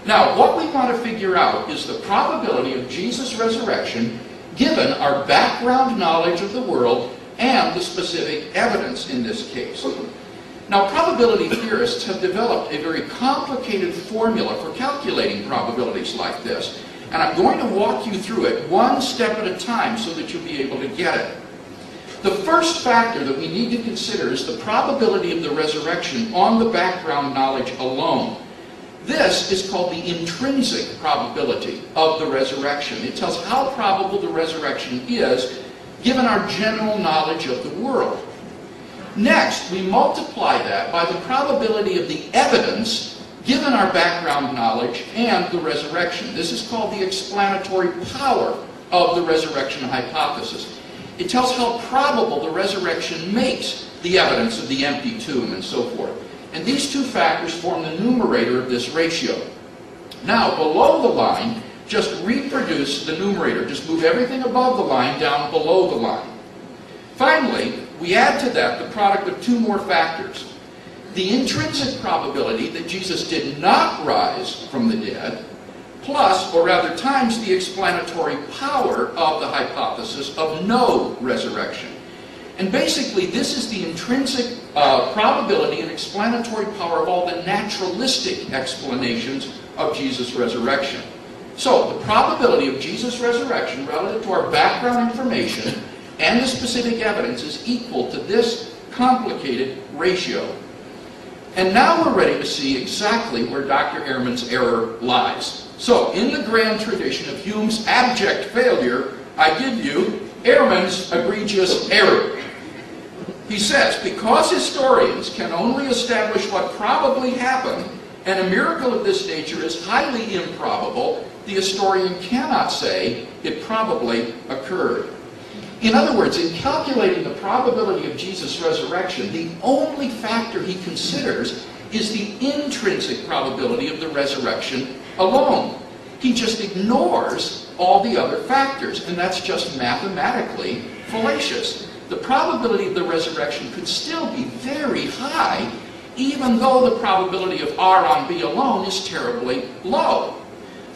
Now, what we want to figure out is the probability of Jesus' resurrection given our background knowledge of the world and the specific evidence in this case. Now, probability theorists have developed a very complicated formula for calculating probabilities like this, and I'm going to walk you through it one step at a time so that you'll be able to get it. The first factor that we need to consider is the probability of the resurrection on the background knowledge alone. This is called the intrinsic probability of the resurrection. It tells how probable the resurrection is given our general knowledge of the world. Next, we multiply that by the probability of the evidence given our background knowledge and the resurrection. This is called the explanatory power of the resurrection hypothesis. It tells how probable the resurrection makes the evidence of the empty tomb and so forth. And these two factors form the numerator of this ratio. Now, below the line, just reproduce the numerator. Just move everything above the line down below the line. Finally, we add to that the product of two more factors. The intrinsic probability that Jesus did not rise from the dead, plus, or rather times, the explanatory power of the hypothesis of no resurrection. And basically, this is the intrinsic probability and explanatory power of all the naturalistic explanations of Jesus' resurrection. So, the probability of Jesus' resurrection relative to our background information and the specific evidence is equal to this complicated ratio. And now we're ready to see exactly where Dr. Ehrman's error lies. So, in the grand tradition of Hume's abject failure, I give you Ehrman's egregious error. He says, because historians can only establish what probably happened, and a miracle of this nature is highly improbable, the historian cannot say it probably occurred. In other words, in calculating the probability of Jesus' resurrection, the only factor he considers is the intrinsic probability of the resurrection alone. He just ignores all the other factors, and that's just mathematically fallacious. The probability of the resurrection could still be very high, even though the probability of R on B alone is terribly low.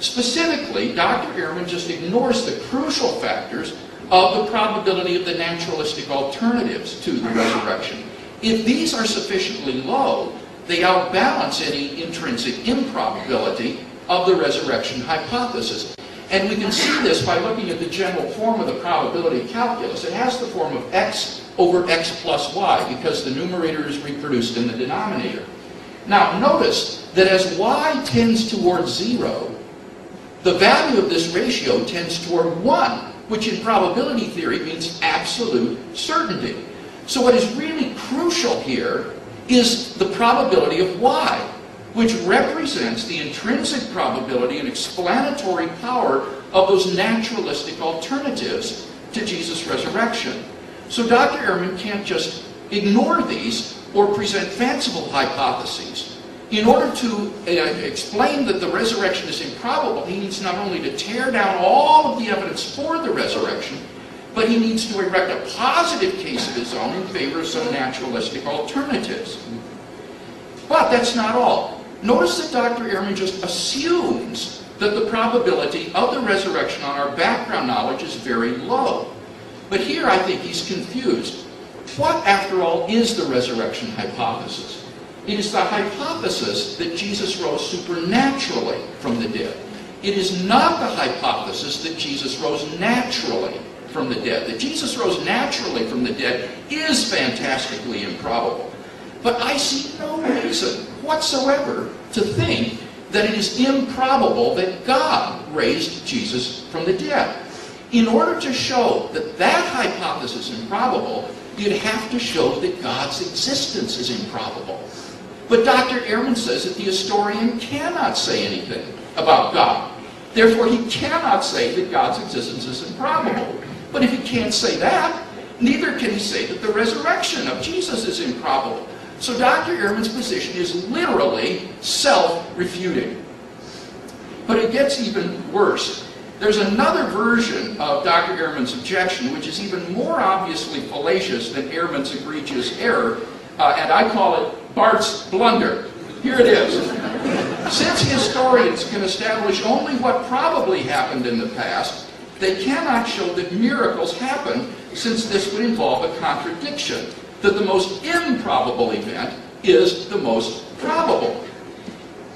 Specifically, Dr. Ehrman just ignores the crucial factors of the probability of the naturalistic alternatives to the resurrection. If these are sufficiently low, they outbalance any intrinsic improbability of the resurrection hypothesis. And we can see this by looking at the general form of the probability calculus. It has the form of x over x plus y, because the numerator is reproduced in the denominator. Now, notice that as y tends towards 0, the value of this ratio tends toward 1, which in probability theory means absolute certainty. So what is really crucial here is the probability of y, which represents the intrinsic probability and explanatory power of those naturalistic alternatives to Jesus' resurrection. So Dr. Ehrman can't just ignore these or present fanciful hypotheses. In order to explain that the resurrection is improbable, he needs not only to tear down all of the evidence for the resurrection, but he needs to erect a positive case of his own in favor of some naturalistic alternatives. But that's not all. Notice that Dr. Ehrman just assumes that the probability of the resurrection on our background knowledge is very low. But here I think he's confused. What, after all, is the resurrection hypothesis? It is the hypothesis that Jesus rose supernaturally from the dead. It is not the hypothesis that Jesus rose naturally from the dead. That Jesus rose naturally from the dead is fantastically improbable. But I see no reason whatsoever to think that it is improbable that God raised Jesus from the dead. In order to show that that hypothesis is improbable, you'd have to show that God's existence is improbable. But Dr. Ehrman says that the historian cannot say anything about God. Therefore, he cannot say that God's existence is improbable. But if he can't say that, neither can he say that the resurrection of Jesus is improbable. So Dr. Ehrman's position is literally self-refuting. But it gets even worse. There's another version of Dr. Ehrman's objection which is even more obviously fallacious than Ehrman's egregious error, and I call it Bart's blunder. Here it is. Since historians can establish only what probably happened in the past, they cannot show that miracles happened, since this would involve a contradiction, that the most improbable event is the most probable.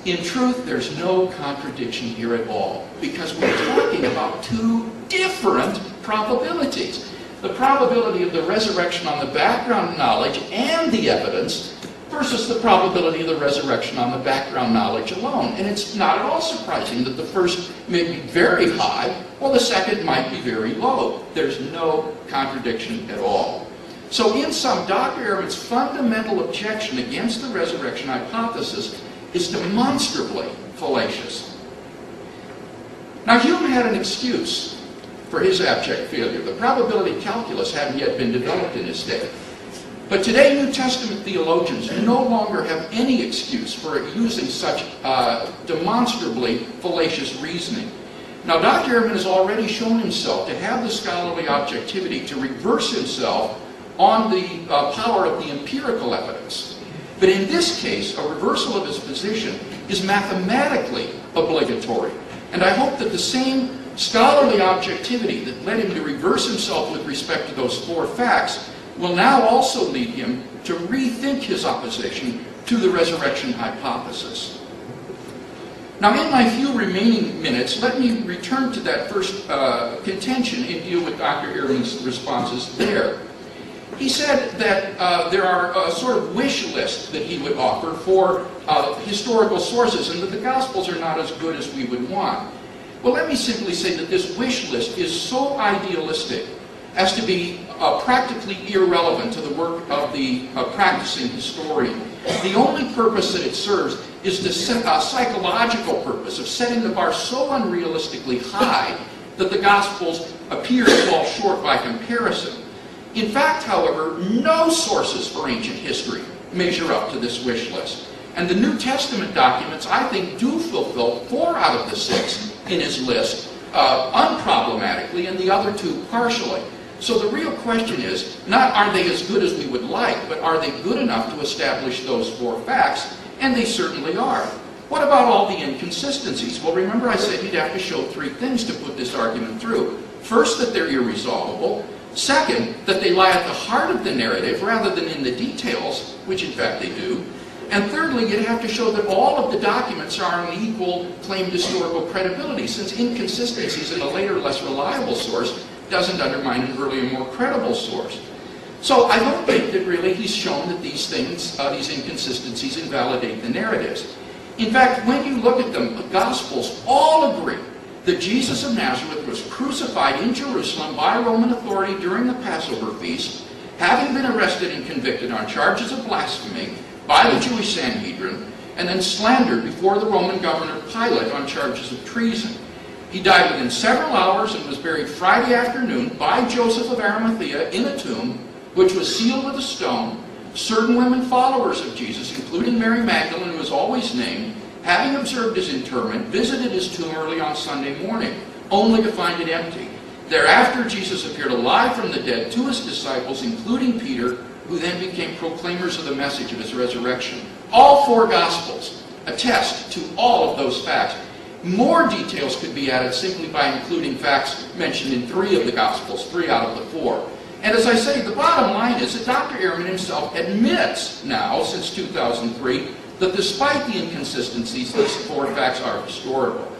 In truth, there's no contradiction here at all, because we're talking about two different probabilities. The probability of the resurrection on the background knowledge and the evidence versus the probability of the resurrection on the background knowledge alone. And it's not at all surprising that the first may be very high, while the second might be very low. There's no contradiction at all. So in sum, Dr. Ehrman's fundamental objection against the resurrection hypothesis is demonstrably fallacious. Now, Hume had an excuse for his abject failure. The probability calculus hadn't yet been developed in his day. But today, New Testament theologians no longer have any excuse for using such demonstrably fallacious reasoning. Now, Dr. Ehrman has already shown himself to have the scholarly objectivity to reverse himself on the power of the empirical evidence. But in this case, a reversal of his position is mathematically obligatory. And I hope that the same scholarly objectivity that led him to reverse himself with respect to those four facts will now also lead him to rethink his opposition to the resurrection hypothesis. Now, in my few remaining minutes, let me return to that first contention and deal with Dr. Ehrman's responses there. He said that there are a sort of wish list that he would offer for historical sources, and that the Gospels are not as good as we would want. Well, let me simply say that this wish list is so idealistic as to be practically irrelevant to the work of the practicing historian. The only purpose that it serves is the psychological purpose of setting the bar so unrealistically high that the Gospels appear to fall short by comparison. In fact, however, no sources for ancient history measure up to this wish list. And the New Testament documents, I think, do fulfill 4 out of the 6 in his list unproblematically, and the other 2 partially. So the real question is, not are they as good as we would like, but are they good enough to establish those 4 facts? And they certainly are. What about all the inconsistencies? Well, remember I said you'd have to show 3 things to put this argument through. First, that they're irresolvable. Second, that they lie at the heart of the narrative rather than in the details, which in fact they do. And thirdly, you'd have to show that all of the documents are on equal claimed historical credibility, since inconsistencies in a later, less reliable source doesn't undermine an earlier, more credible source. So I don't think that really he's shown that these things, these inconsistencies, invalidate the narratives. In fact, when you look at them, the Gospels all agree that Jesus of Nazareth was crucified in Jerusalem by Roman authority during the Passover feast, having been arrested and convicted on charges of blasphemy by the Jewish Sanhedrin, and then slandered before the Roman governor Pilate on charges of treason. He died within several hours and was buried Friday afternoon by Joseph of Arimathea in a tomb which was sealed with a stone. Certain women followers of Jesus, including Mary Magdalene, who is always named, having observed his interment, visited his tomb early on Sunday morning, only to find it empty. Thereafter, Jesus appeared alive from the dead to his disciples, including Peter, who then became proclaimers of the message of his resurrection. All 4 Gospels attest to all of those facts. More details could be added simply by including facts mentioned in 3 of the Gospels, 3 out of the 4. And as I say, the bottom line is that Dr. Ehrman himself admits now, since 2003, that despite the inconsistencies, these 4 facts are historical.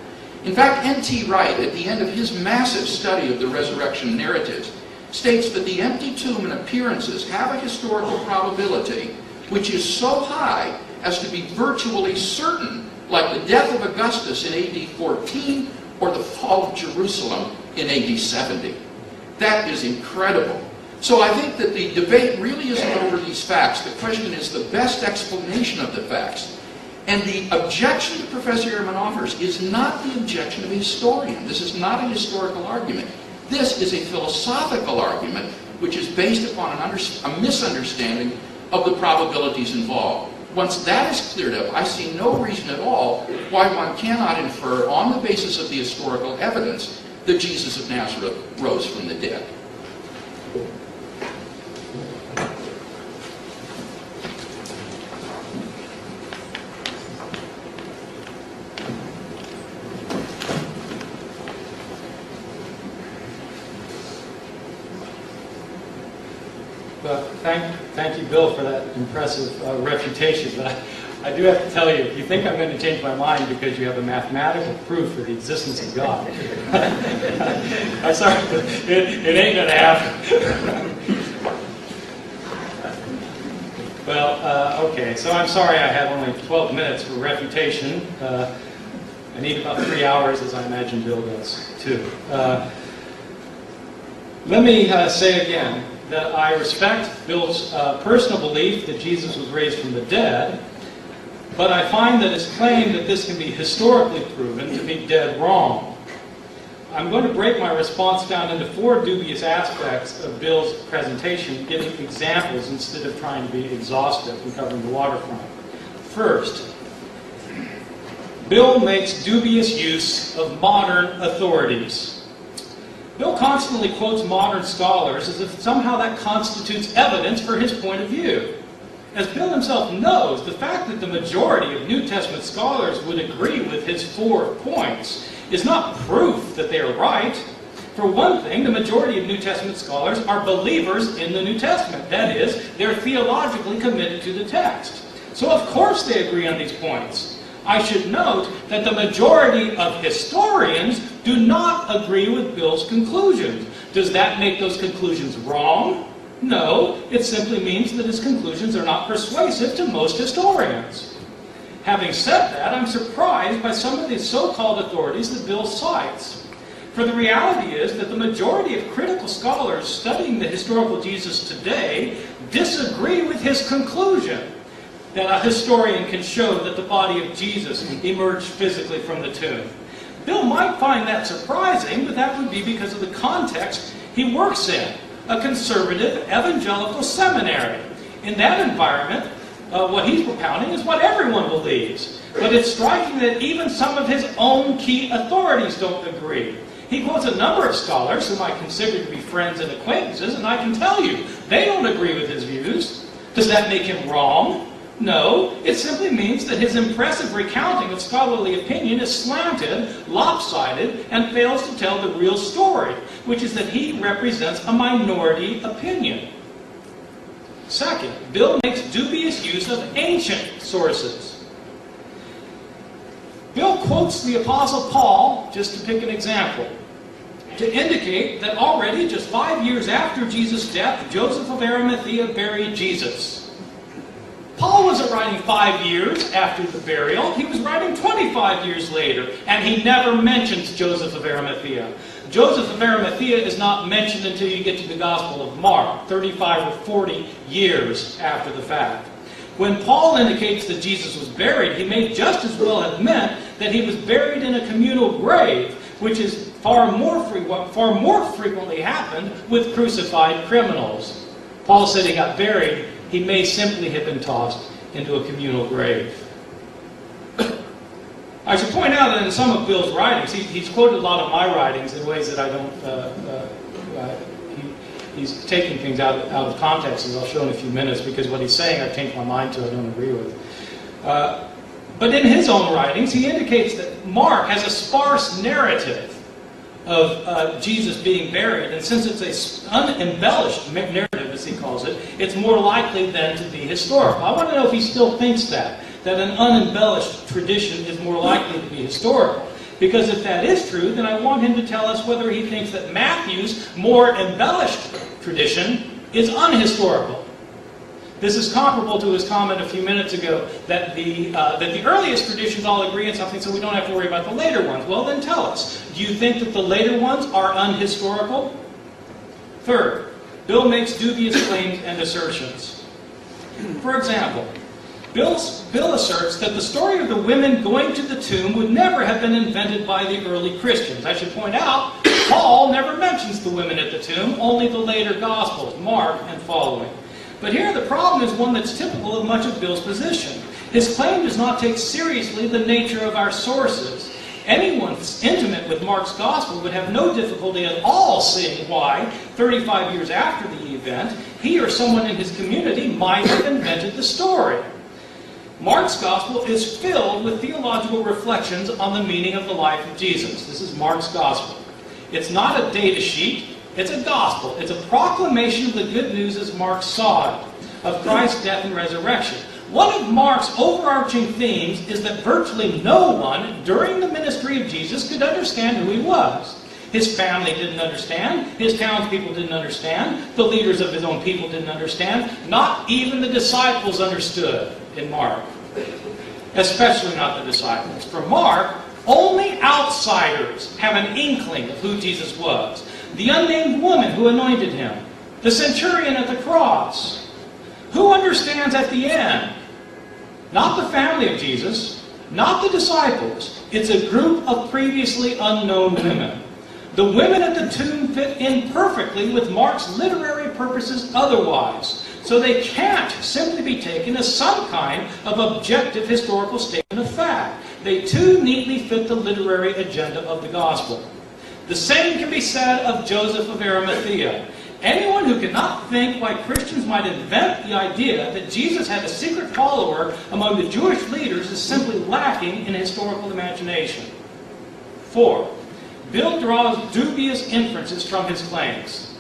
In fact, N.T. Wright, at the end of his massive study of the resurrection narratives, states that the empty tomb and appearances have a historical probability which is so high as to be virtually certain, like the death of Augustus in AD 14 or the fall of Jerusalem in AD 70. That is incredible. So I think that the debate really isn't over these facts. The question is the best explanation of the facts. And the objection that Professor Ehrman offers is not the objection of a historian. This is not a historical argument. This is a philosophical argument which is based upon a misunderstanding of the probabilities involved. Once that is cleared up, I see no reason at all why one cannot infer on the basis of the historical evidence that Jesus of Nazareth rose from the dead. Well, thank you, Bill, for that impressive refutation. But I do have to tell you, if you think I'm going to change my mind because you have a mathematical proof for the existence of God, I'm sorry, but it ain't going to happen. Well, okay, so I'm sorry I have only 12 minutes for refutation. I need about 3 hours, as I imagine Bill does, too. Let me say again that I respect Bill's personal belief that Jesus was raised from the dead, but I find that his claim that this can be historically proven to be dead wrong. I'm going to break my response down into 4 dubious aspects of Bill's presentation, giving examples instead of trying to be exhaustive and covering the waterfront. First, Bill makes dubious use of modern authorities. Bill constantly quotes modern scholars as if somehow that constitutes evidence for his point of view. As Bill himself knows, the fact that the majority of New Testament scholars would agree with his 4 points is not proof that they are right. For one thing, the majority of New Testament scholars are believers in the New Testament. That is, they're theologically committed to the text. So of course they agree on these points. I should note that the majority of historians do not agree with Bill's conclusions. Does that make those conclusions wrong? No, it simply means that his conclusions are not persuasive to most historians. Having said that, I'm surprised by some of these so-called authorities that Bill cites. For the reality is that the majority of critical scholars studying the historical Jesus today disagree with his conclusion that a historian can show that the body of Jesus emerged physically from the tomb. Bill might find that surprising, but that would be because of the context he works in, a conservative evangelical seminary. In that environment, what he's propounding is what everyone believes. But it's striking that even some of his own key authorities don't agree. He quotes a number of scholars whom I consider to be friends and acquaintances, and I can tell you, they don't agree with his views. Does that make him wrong? No. It simply means that his impressive recounting of scholarly opinion is slanted, lopsided, and fails to tell the real story, which is that he represents a minority opinion. Second, Bill makes dubious use of ancient sources. Bill quotes the Apostle Paul, just to pick an example, to indicate that already just 5 years after Jesus' death, Joseph of Arimathea buried Jesus. Paul wasn't writing 5 years after the burial, he was writing 25 years later, and he never mentions Joseph of Arimathea. Joseph of Arimathea is not mentioned until you get to the Gospel of Mark, 35 or 40 years after the fact. When Paul indicates that Jesus was buried, he may just as well have meant that he was buried in a communal grave, which is far more frequently happened with crucified criminals. Paul said he got buried. He may simply have been tossed into a communal grave. I should point out that in some of Bill's writings, he's quoted a lot of my writings in ways that I don't... He's taking things out of context, as I'll show in a few minutes, because what he's saying I've changed my mind to, I don't agree with. But in his own writings, he indicates that Mark has a sparse narrative of Jesus being buried, and since it's an unembellished narrative, as he calls it, it's more likely then to be historical. I want to know if he still thinks that an unembellished tradition is more likely to be historical. Because if that is true, then I want him to tell us whether he thinks that Matthew's more embellished tradition is unhistorical. This is comparable to his comment a few minutes ago that the earliest traditions all agree on something, so we don't have to worry about the later ones. Well, then tell us. Do you think that the later ones are unhistorical? Third, Bill makes dubious claims and assertions. For example, Bill asserts that the story of the women going to the tomb would never have been invented by the early Christians. I should point out, Paul never mentions the women at the tomb, only the later Gospels, Mark and following. But here the problem is one that's typical of much of Bill's position. His claim does not take seriously the nature of our sources. Anyone intimate with Mark's Gospel would have no difficulty at all seeing why, 35 years after the event, he or someone in his community might have invented the story. Mark's Gospel is filled with theological reflections on the meaning of the life of Jesus. This is Mark's Gospel. It's not a data sheet, it's a gospel. It's a proclamation of the good news as Mark saw it, of Christ's death and resurrection. One of Mark's overarching themes is that virtually no one during the ministry of Jesus could understand who he was. His family didn't understand, his townspeople didn't understand, the leaders of his own people didn't understand, not even the disciples understood in Mark. Especially not the disciples. For Mark, only outsiders have an inkling of who Jesus was. The unnamed woman who anointed him, the centurion at the cross. Who understands at the end? Not the family of Jesus, not the disciples. It's a group of previously unknown women. The women at the tomb fit in perfectly with Mark's literary purposes otherwise, so they can't simply be taken as some kind of objective historical statement of fact. They too neatly fit the literary agenda of the Gospel. The same can be said of Joseph of Arimathea. Anyone who cannot think why Christians might invent the idea that Jesus had a secret follower among the Jewish leaders is simply lacking in historical imagination. 4. Bill draws dubious inferences from his claims.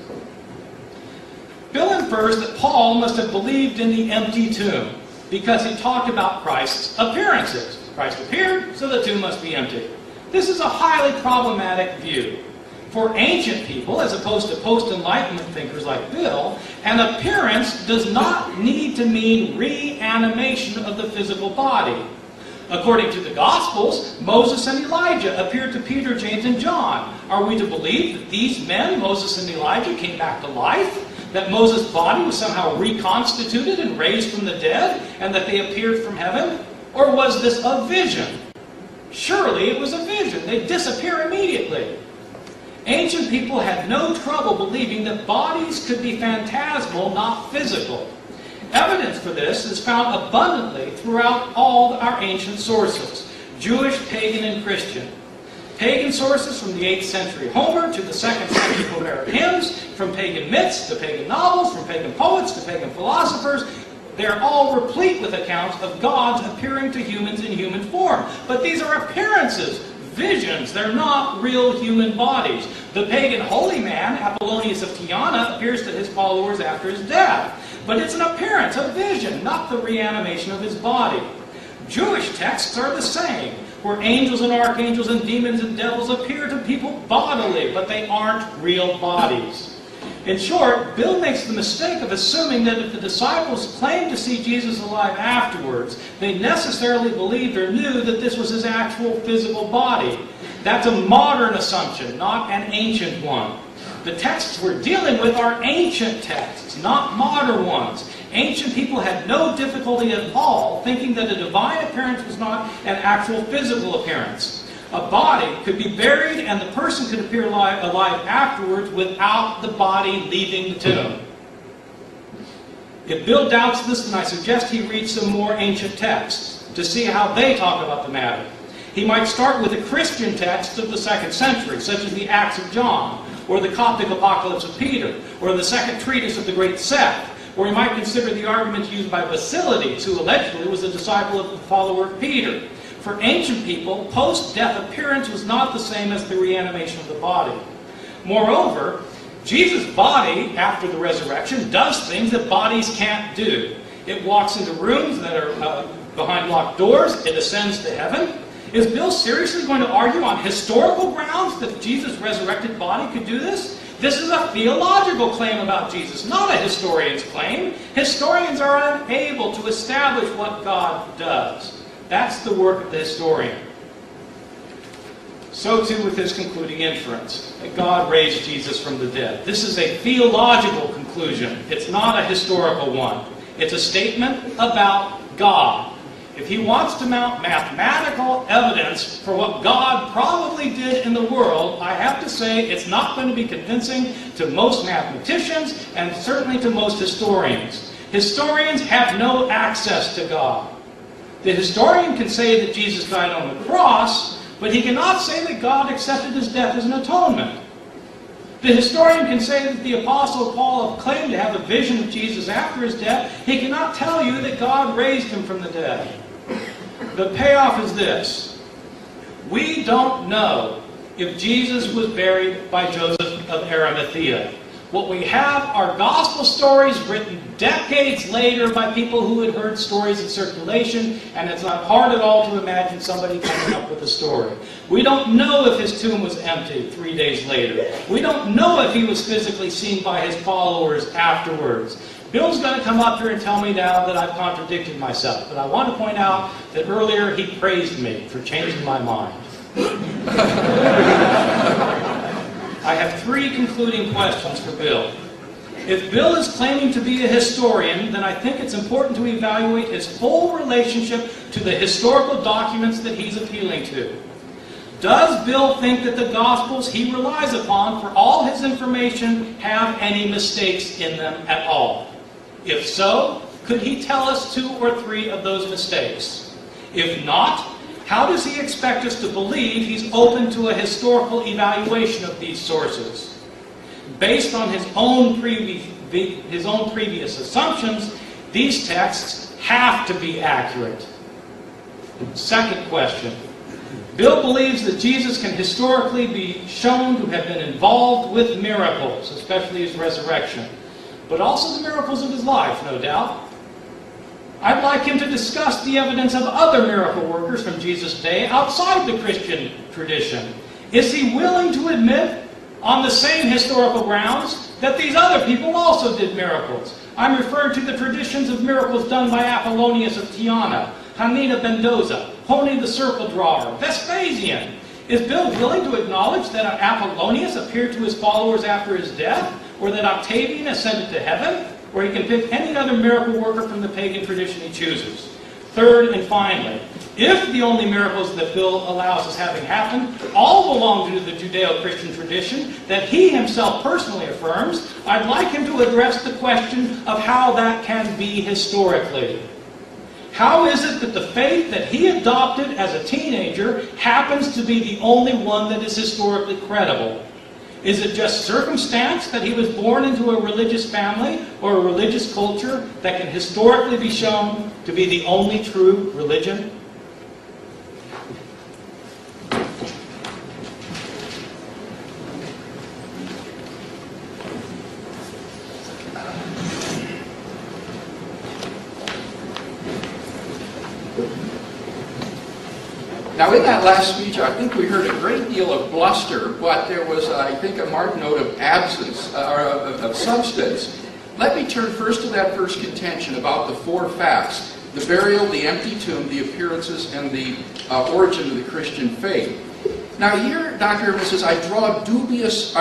Bill infers that Paul must have believed in the empty tomb because he talked about Christ's appearances. Christ appeared, so the tomb must be empty. This is a highly problematic view. For ancient people, as opposed to post-Enlightenment thinkers like Bill, an appearance does not need to mean reanimation of the physical body. According to the Gospels, Moses and Elijah appeared to Peter, James, and John. Are we to believe that these men, Moses and Elijah, came back to life? That Moses' body was somehow reconstituted and raised from the dead, and that they appeared from heaven? Or was this a vision? Surely it was a vision. They disappear immediately. Ancient people had no trouble believing that bodies could be phantasmal, not physical. Evidence for this is found abundantly throughout all our ancient sources, Jewish, pagan, and Christian. Pagan sources from the 8th century Homer to the 2nd century Homeric hymns, from pagan myths to pagan novels, from pagan poets to pagan philosophers, they're all replete with accounts of gods appearing to humans in human form. But these are appearances, visions. They're not real human bodies. The pagan holy man, Apollonius of Tyana, appears to his followers after his death. But it's an appearance, a vision, not the reanimation of his body. Jewish texts are the same, where angels and archangels and demons and devils appear to people bodily, but they aren't real bodies. In short, Bill makes the mistake of assuming that if the disciples claimed to see Jesus alive afterwards, they necessarily believed or knew that this was his actual physical body. That's a modern assumption, not an ancient one. The texts we're dealing with are ancient texts, not modern ones. Ancient people had no difficulty at all thinking that a divine appearance was not an actual physical appearance. A body could be buried and the person could appear alive afterwards without the body leaving the tomb. If Bill doubts this, then I suggest he read some more ancient texts to see how they talk about the matter. He might start with the Christian texts of the 2nd century, such as the Acts of John, or the Coptic Apocalypse of Peter, or the second treatise of the Great Seth, or he might consider the arguments used by Basilides, who allegedly was a disciple of the follower of Peter. For ancient people, post-death appearance was not the same as the reanimation of the body. Moreover, Jesus' body, after the resurrection, does things that bodies can't do. It walks into rooms that are behind locked doors. It ascends to heaven. Is Bill seriously going to argue on historical grounds that Jesus' resurrected body could do this? This is a theological claim about Jesus, not a historian's claim. Historians are unable to establish what God does. That's the work of the historian. So too with his concluding inference, that God raised Jesus from the dead. This is a theological conclusion. It's not a historical one. It's a statement about God. If he wants to mount mathematical evidence for what God probably did in the world, I have to say it's not going to be convincing to most mathematicians and certainly to most historians. Historians have no access to God. The historian can say that Jesus died on the cross, but he cannot say that God accepted his death as an atonement. The historian can say that the Apostle Paul claimed to have a vision of Jesus after his death. He cannot tell you that God raised him from the dead. The payoff is this. We don't know if Jesus was buried by Joseph of Arimathea. What we have are gospel stories written decades later by people who had heard stories in circulation, and it's not hard at all to imagine somebody coming up with a story. We don't know if his tomb was empty 3 days later. We don't know if he was physically seen by his followers afterwards. Bill's going to come up here and tell me now that I've contradicted myself, but I want to point out that earlier he praised me for changing my mind. I have 3 concluding questions for Bill. If Bill is claiming to be a historian, then I think it's important to evaluate his whole relationship to the historical documents that he's appealing to. Does Bill think that the Gospels he relies upon for all his information have any mistakes in them at all? If so, could he tell us 2 or 3 of those mistakes? If not, how does he expect us to believe he's open to a historical evaluation of these sources? Based on his own previous assumptions, these texts have to be accurate. Second question. Bill believes that Jesus can historically be shown to have been involved with miracles, especially his resurrection, but also the miracles of his life, no doubt. I'd like him to discuss the evidence of other miracle workers from Jesus' day outside the Christian tradition. Is he willing to admit, on the same historical grounds, that these other people also did miracles? I'm referring to the traditions of miracles done by Apollonius of Tyana, Hanina Mendoza, Honi the Circle Drawer, Vespasian. Is Bill willing to acknowledge that Apollonius appeared to his followers after his death, or that Octavian ascended to heaven? Or he can pick any other miracle worker from the pagan tradition he chooses. Third and finally, if the only miracles that Bill allows as having happened all belong to the Judeo-Christian tradition that he himself personally affirms, I'd like him to address the question of how that can be historically. How is it that the faith that he adopted as a teenager happens to be the only one that is historically credible? Is it just circumstance that he was born into a religious family or a religious culture that can historically be shown to be the only true religion? Now, in that last speech, I think we heard a great deal of bluster, but there was, I think, a marked note of absence, or of substance. Let me turn first to that first contention about the four facts: the burial, the empty tomb, the appearances, and the origin of the Christian faith. Now, here, Dr. Irwin says, I have dubious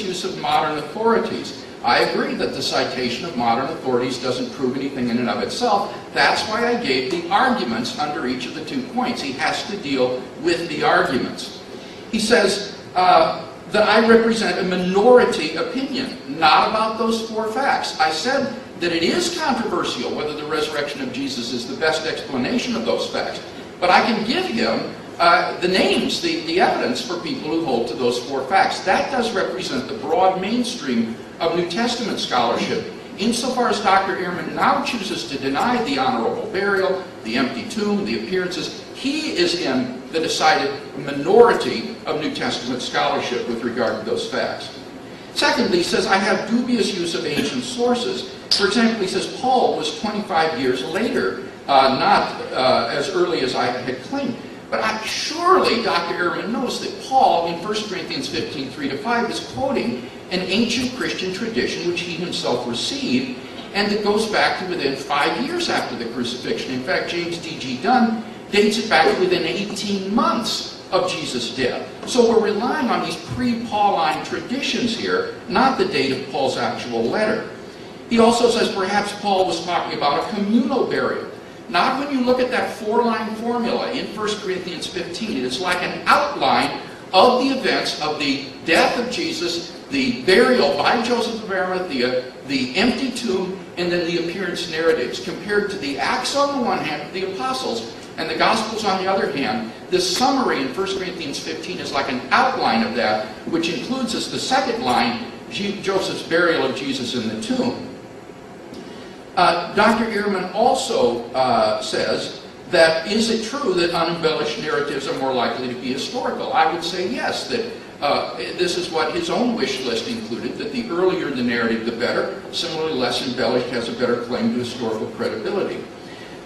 use of modern authorities. I agree that the citation of modern authorities doesn't prove anything in and of itself. That's why I gave the arguments under each of the 2 points. He has to deal with the arguments. He says that I represent a minority opinion, not about those 4 facts. I said that it is controversial whether the resurrection of Jesus is the best explanation of those facts. But I can give him the names, the evidence for people who hold to those 4 facts. That does represent the broad mainstream of New Testament scholarship. Insofar as Dr. Ehrman now chooses to deny the honorable burial, the empty tomb, the appearances, he is in the decided minority of New Testament scholarship with regard to those facts. Secondly, he says, I have dubious use of ancient sources. For example, he says Paul was 25 years later, not as early as I had claimed. But surely Dr. Ehrman knows that Paul, in 1 Corinthians 15, 3-5, is quoting an ancient Christian tradition which he himself received, and that goes back to within 5 years after the crucifixion. In fact, James D.G. Dunn dates it back to within 18 months of Jesus' death. So we're relying on these pre-Pauline traditions here, not the date of Paul's actual letter. He also says perhaps Paul was talking about a communal burial. Not when you look at that 4-line formula in 1 Corinthians 15. It is like an outline of the events of the death of Jesus, the burial by Joseph of Arimathea, the empty tomb, and then the appearance narratives, compared to the Acts on the one hand of the apostles and the Gospels on the other hand. This summary in 1 Corinthians 15 is like an outline of that, which includes as the second line, Joseph's burial of Jesus in the tomb. Dr. Ehrman also says that is it true that unembellished narratives are more likely to be historical? I would say yes, that this is what his own wish list included, that the earlier the narrative, the better. Similarly, less embellished has a better claim to historical credibility.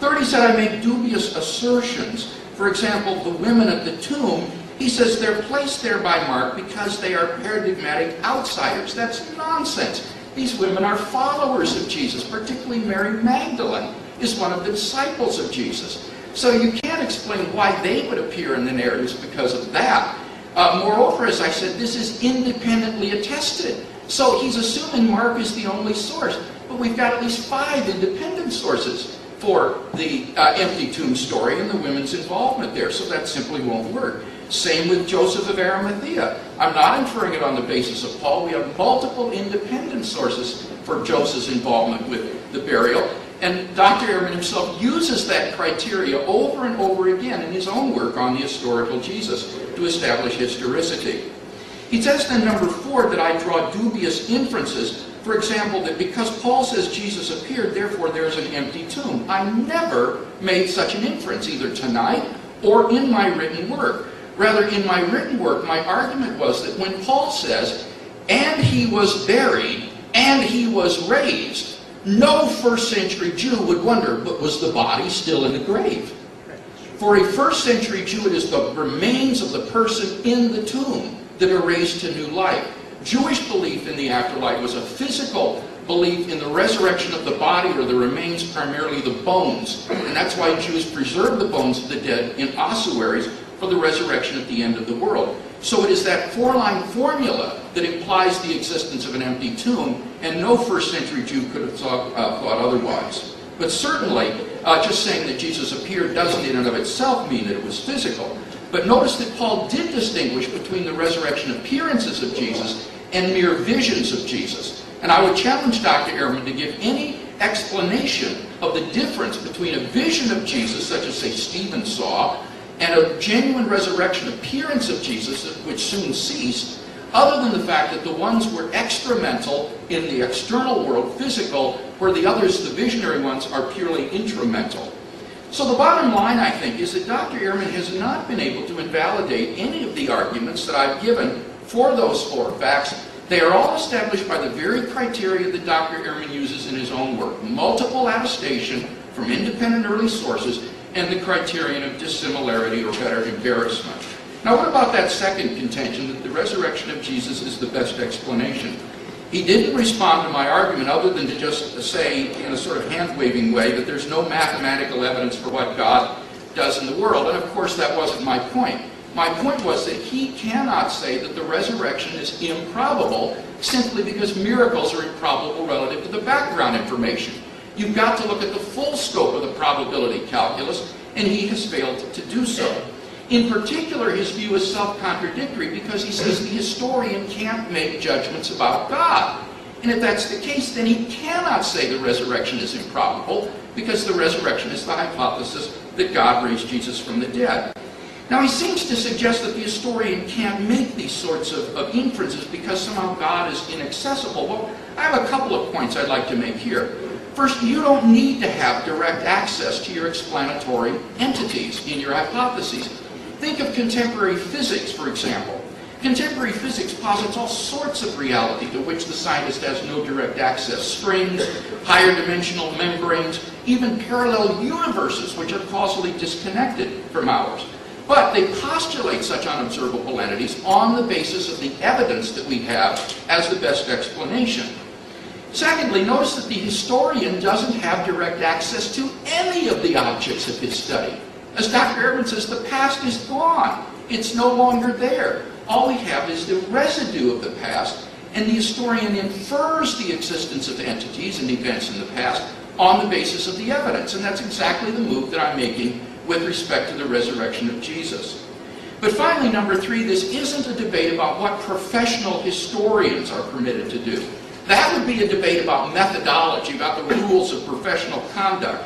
Third, he said I make dubious assertions. For example, the women at the tomb, he says they're placed there by Mark because they are paradigmatic outsiders. That's nonsense. These women are followers of Jesus, particularly Mary Magdalene is one of the disciples of Jesus. So you can't explain why they would appear in the narratives because of that. Moreover, as I said, this is independently attested. So he's assuming Mark is the only source. But we've got at least 5 independent sources for the empty tomb story and the women's involvement there. So that simply won't work. Same with Joseph of Arimathea. I'm not inferring it on the basis of Paul. We have multiple independent sources for Joseph's involvement with the burial. And Dr. Ehrman himself uses that criteria over and over again in his own work on the historical Jesus to establish historicity. He says then, number 4, that I draw dubious inferences. For example, that because Paul says Jesus appeared, therefore there's an empty tomb. I never made such an inference, either tonight or in my written work. Rather, in my written work, my argument was that when Paul says, and he was buried, and he was raised, no first-century Jew would wonder, but was the body still in the grave? For a first-century Jew, it is the remains of the person in the tomb that are raised to new life. Jewish belief in the afterlife was a physical belief in the resurrection of the body or the remains, primarily the bones. And that's why Jews preserve the bones of the dead in ossuaries for the resurrection at the end of the world. So it is that 4-line formula that implies the existence of an empty tomb, and no first-century Jew could have thought otherwise. But certainly, just saying that Jesus appeared doesn't in and of itself mean that it was physical. But notice that Paul did distinguish between the resurrection appearances of Jesus and mere visions of Jesus. And I would challenge Dr. Ehrman to give any explanation of the difference between a vision of Jesus, such as, say, Stephen saw, and a genuine resurrection appearance of Jesus, which soon ceased, other than the fact that the ones were extramental in the external world, physical, where the others, the visionary ones, are purely intramental. So the bottom line, I think, is that Dr. Ehrman has not been able to invalidate any of the arguments that I've given for those four facts. They are all established by the very criteria that Dr. Ehrman uses in his own work: multiple attestation from independent early sources and the criterion of dissimilarity, or better, embarrassment. Now, what about that second contention, that the resurrection of Jesus is the best explanation? He didn't respond to my argument other than to just say, in a sort of hand-waving way, that there's no mathematical evidence for what God does in the world. And of course, that wasn't my point. My point was that he cannot say that the resurrection is improbable simply because miracles are improbable relative to the background information. You've got to look at the full scope of the probability calculus, and he has failed to do so. In particular, his view is self-contradictory because he says the historian can't make judgments about God. And if that's the case, then he cannot say the resurrection is improbable, because the resurrection is the hypothesis that God raised Jesus from the dead. Now, he seems to suggest that the historian can't make these sorts of inferences because somehow God is inaccessible. Well, I have a couple of points I'd like to make here. First, you don't need to have direct access to your explanatory entities in your hypotheses. Think of contemporary physics, for example. Contemporary physics posits all sorts of reality to which the scientist has no direct access. Strings, higher dimensional membranes, even parallel universes which are causally disconnected from ours. But they postulate such unobservable entities on the basis of the evidence that we have as the best explanation. Secondly, notice that the historian doesn't have direct access to any of the objects of his study. As Dr. Ehrman says, the past is gone. It's no longer there. All we have is the residue of the past, and the historian infers the existence of entities and events in the past on the basis of the evidence. And that's exactly the move that I'm making with respect to the resurrection of Jesus. But finally, number three, this isn't a debate about what professional historians are permitted to do. That would be a debate about methodology, about the rules of professional conduct.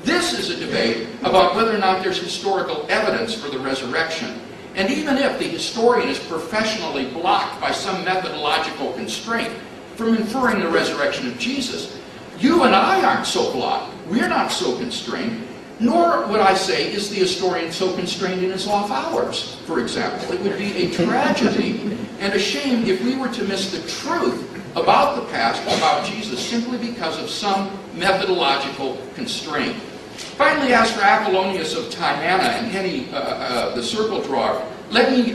This is a debate about whether or not there's historical evidence for the resurrection. And even if the historian is professionally blocked by some methodological constraint from inferring the resurrection of Jesus, you and I aren't so blocked. We're not so constrained. Nor would I say is the historian so constrained in his off hours, for example. It would be a tragedy and a shame if we were to miss the truth about the past, about Jesus, simply because of some methodological constraint. Finally, as for Apollonius of Tyana and Henny, the circle drawer, let me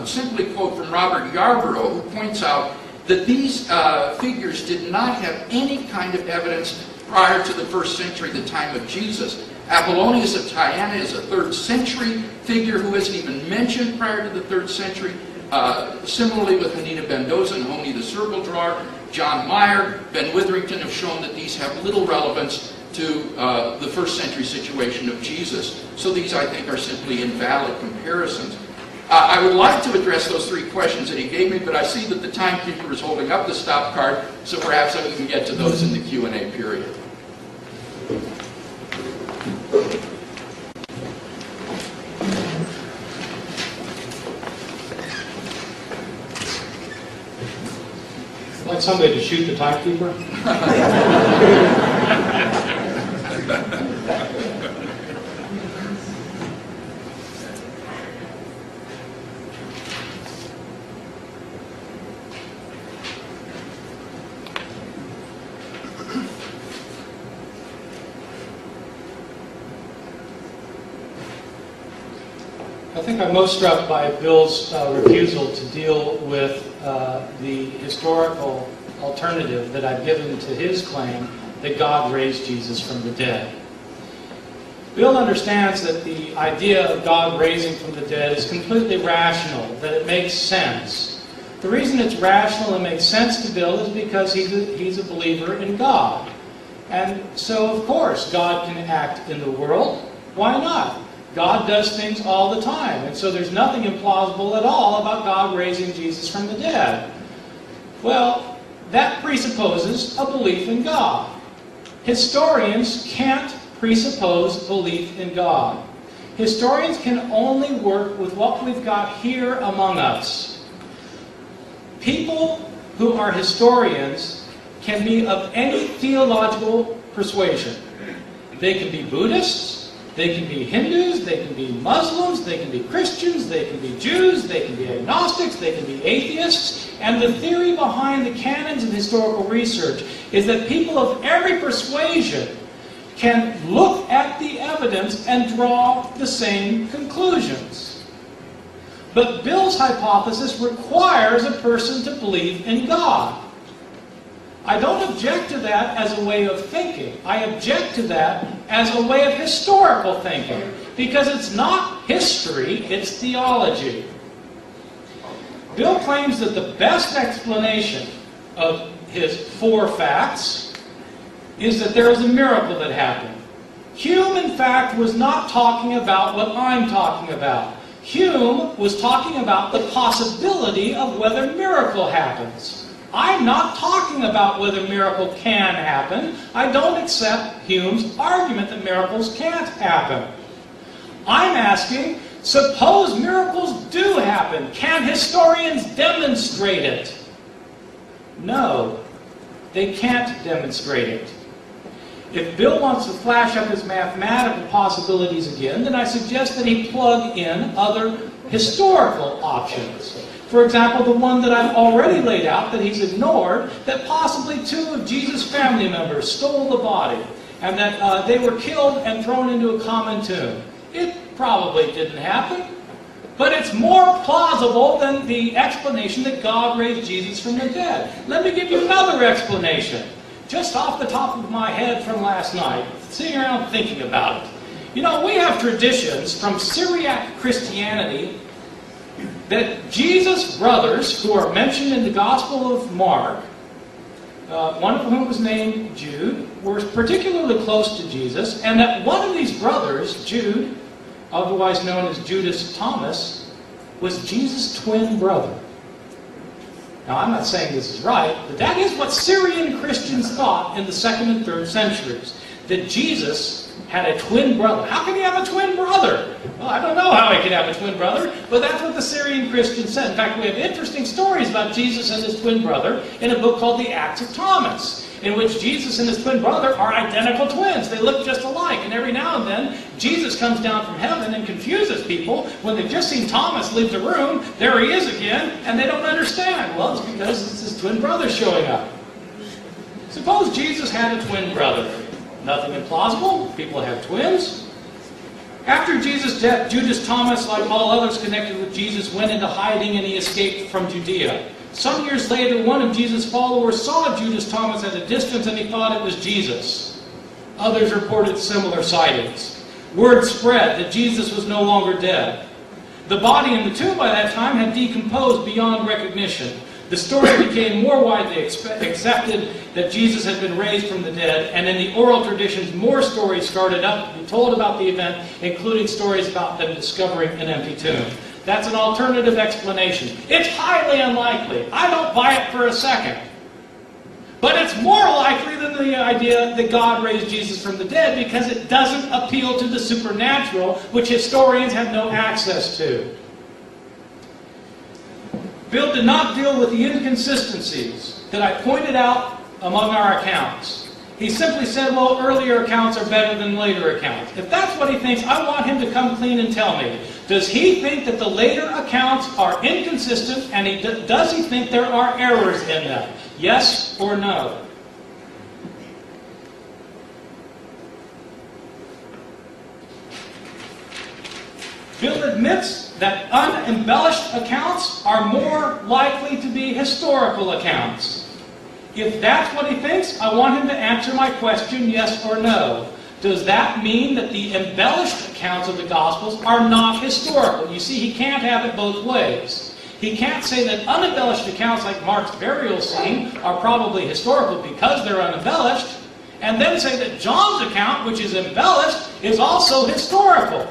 simply quote from Robert Yarborough, who points out that these figures did not have any kind of evidence prior to the 1st century, the time of Jesus. Apollonius of Tyana is a 3rd century figure who isn't even mentioned prior to the 3rd century. Similarly with Hanina Mendoza and Honey the circle drawer, John Meyer, Ben Witherington have shown that these have little relevance to the 1st century situation of Jesus. So these, I think, are simply invalid comparisons. I would like to address those 3 questions that he gave me, but I see that the timekeeper is holding up the stop card, so perhaps we can get to those in the Q&A period. I'd like somebody to shoot the timekeeper. I think I'm most struck by Bill's refusal to deal with the historical alternative that I've given to his claim that God raised Jesus from the dead. Bill understands that the idea of God raising from the dead is completely rational, that it makes sense. The reason it's rational and makes sense to Bill is because he's a believer in God. And so, of course, God can act in the world. Why not? God does things all the time, and so there's nothing implausible at all about God raising Jesus from the dead. Well, that presupposes a belief in God. Historians can't presuppose belief in God. Historians can only work with what we've got here among us. People who are historians can be of any theological persuasion. They can be Buddhists, they can be Hindus, they can be Muslims, they can be Christians, they can be Jews, they can be agnostics, they can be atheists. And the theory behind the canons of historical research is that people of every persuasion can look at the evidence and draw the same conclusions. But Bill's hypothesis requires a person to believe in God. I don't object to that as a way of thinking. I object to that as a way of historical thinking. Because it's not history, it's theology. Bill claims that the best explanation of his 4 facts is that there is a miracle that happened. Hume, in fact, was not talking about what I'm talking about. Hume was talking about the possibility of whether miracle happens. I'm not talking about whether miracle can happen. I don't accept Hume's argument that miracles can't happen. I'm asking, suppose miracles do happen. Can historians demonstrate it? No, they can't demonstrate it. If Bill wants to flash up his mathematical possibilities again, then I suggest that he plug in other historical options. For example, the one that I've already laid out that he's ignored, that possibly 2 of Jesus' family members stole the body, and that they were killed and thrown into a common tomb. It probably didn't happen, but it's more plausible than the explanation that God raised Jesus from the dead. Let me give you another explanation. Just off the top of my head from last night, sitting around thinking about it. You know, we have traditions from Syriac Christianity that Jesus' brothers, who are mentioned in the Gospel of Mark, one of whom was named Jude, were particularly close to Jesus, and that one of these brothers, Jude, otherwise known as Judas Thomas, was Jesus' twin brother. Now, I'm not saying this is right, but that is what Syrian Christians thought in the 2nd and 3rd centuries, that Jesus had a twin brother. How can he have a twin brother? Well, I don't know how he could have a twin brother, but that's what the Syrian Christians said. In fact, we have interesting stories about Jesus and his twin brother in a book called The Acts of Thomas, in which Jesus and his twin brother are identical twins. They look just alike, and every now and then, Jesus comes down from heaven and confuses people. When they've just seen Thomas leave the room, there he is again, and they don't understand. Well, it's because it's his twin brother showing up. Suppose Jesus had a twin brother. Nothing implausible. People have twins. After Jesus' death, Judas Thomas, like all others connected with Jesus, went into hiding and he escaped from Judea. Some years later, one of Jesus' followers saw Judas Thomas at a distance and he thought it was Jesus. Others reported similar sightings. Word spread that Jesus was no longer dead. The body in the tomb by that time had decomposed beyond recognition. The story became more widely accepted that Jesus had been raised from the dead, and in the oral traditions, more stories started up to be told about the event, including stories about them discovering an empty tomb. That's an alternative explanation. It's highly unlikely. I don't buy it for a second. But it's more likely than the idea that God raised Jesus from the dead because it doesn't appeal to the supernatural, which historians have no access to. Bill did not deal with the inconsistencies that I pointed out among our accounts. He simply said, well, earlier accounts are better than later accounts. If that's what he thinks, I want him to come clean and tell me. Does he think that the later accounts are inconsistent, and does he think there are errors in them? Yes or no? Bill admits that unembellished accounts are more likely to be historical accounts. If that's what he thinks, I want him to answer my question, yes or no. Does that mean that the embellished accounts of the Gospels are not historical? You see, he can't have it both ways. He can't say that unembellished accounts like Mark's burial scene are probably historical because they're unembellished, and then say that John's account, which is embellished, is also historical.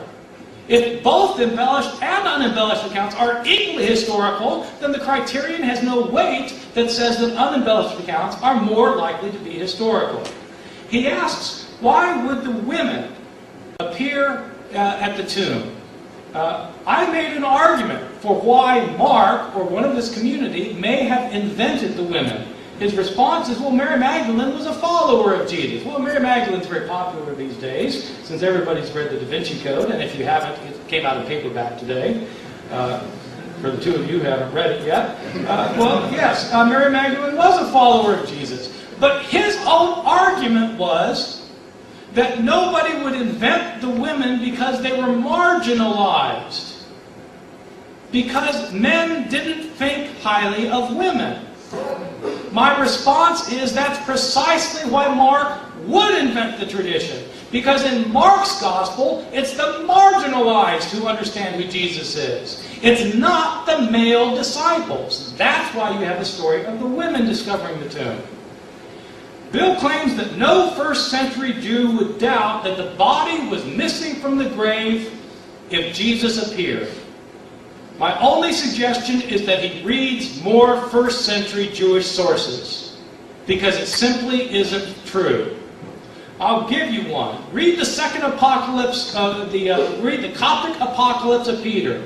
If both embellished and unembellished accounts are equally historical, then the criterion has no weight that says that unembellished accounts are more likely to be historical. He asks, why would the women appear at the tomb? I made an argument for why Mark, or one of this community, may have invented the women. His response is, well, Mary Magdalene was a follower of Jesus. Well, Mary Magdalene's very popular these days, since everybody's read the Da Vinci Code, and if you haven't, it came out in paperback today. For the two of you who haven't read it yet. Well, yes, Mary Magdalene was a follower of Jesus. But his own argument was that nobody would invent the women because they were marginalized. Because men didn't think highly of women. My response is that's precisely why Mark would invent the tradition. Because in Mark's gospel, it's the marginalized who understand who Jesus is. It's not the male disciples. That's why you have the story of the women discovering the tomb. Bill claims that no first century Jew would doubt that the body was missing from the grave if Jesus appeared. My only suggestion is that he reads more first century Jewish sources, because it simply isn't true. I'll give you one. Read the second apocalypse of read the Coptic Apocalypse of Peter,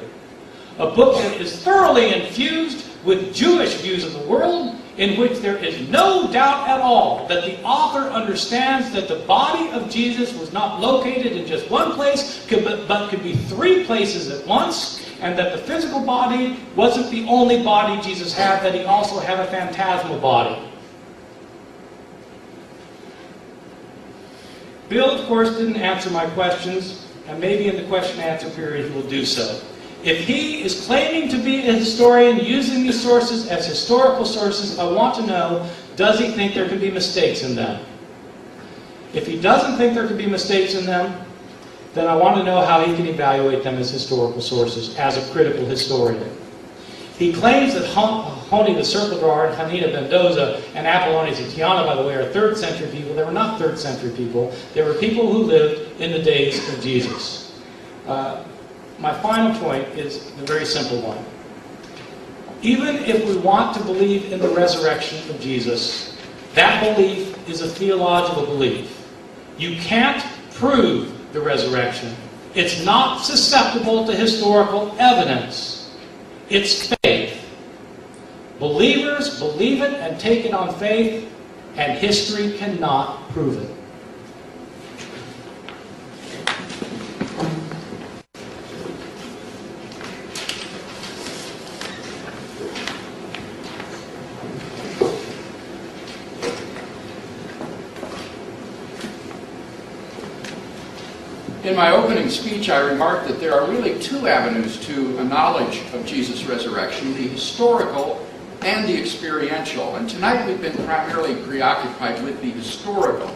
a book that is thoroughly infused with Jewish views of the world, in which there is no doubt at all that the author understands that the body of Jesus was not located in just one place, but could be three places at once, and that the physical body wasn't the only body Jesus had, that he also had a phantasmal body. Bill, of course, didn't answer my questions, and maybe in the question-and-answer period he will do so. If he is claiming to be a historian using these sources as historical sources, I want to know, does he think there could be mistakes in them? If he doesn't think there could be mistakes in them, then I want to know how he can evaluate them as historical sources, as a critical historian. He claims that Honi the Circle Drawer and Hanina Mendoza and Apollonius and Tiana, by the way, are 3rd century people. They were not 3rd century people. They were people who lived in the days of Jesus. My final point is a very simple one. Even if we want to believe in the resurrection of Jesus, that belief is a theological belief. You can't prove the resurrection. It's not susceptible to historical evidence. It's faith. Believers believe it and take it on faith, and history cannot prove it. In my opening speech, I remarked that there are really two avenues to a knowledge of Jesus' resurrection, the historical and the experiential. And tonight we've been primarily preoccupied with the historical.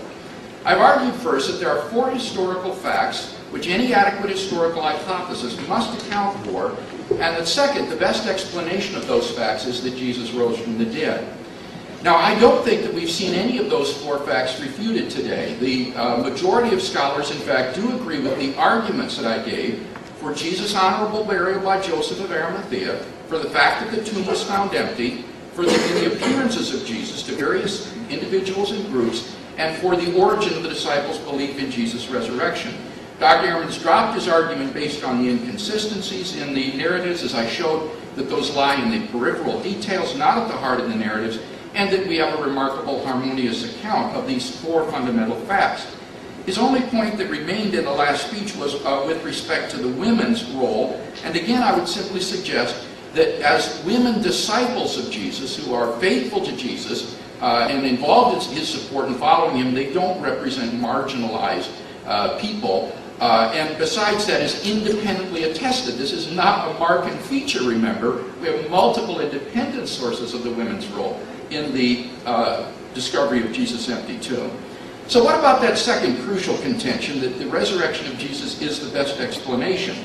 I've argued first that there are 4 historical facts which any adequate historical hypothesis must account for, and that second, the best explanation of those facts is that Jesus rose from the dead. Now, I don't think that we've seen any of those 4 facts refuted today. The majority of scholars, in fact, do agree with the arguments that I gave for Jesus' honorable burial by Joseph of Arimathea, for the fact that the tomb was found empty, for the appearances of Jesus to various individuals and groups, and for the origin of the disciples' belief in Jesus' resurrection. Dr. Ehrman's dropped his argument based on the inconsistencies in the narratives, as I showed that those lie in the peripheral details, not at the heart of the narratives, and that we have a remarkable harmonious account of these 4 fundamental facts. His only point that remained in the last speech was with respect to the women's role, and again I would simply suggest that as women disciples of Jesus who are faithful to Jesus and involved in his support and following him, they don't represent marginalized people. And besides that, is independently attested. This is not a mark and feature, remember. We have multiple independent sources of the women's role in the discovery of Jesus' empty tomb. So what about that second crucial contention, that the resurrection of Jesus is the best explanation?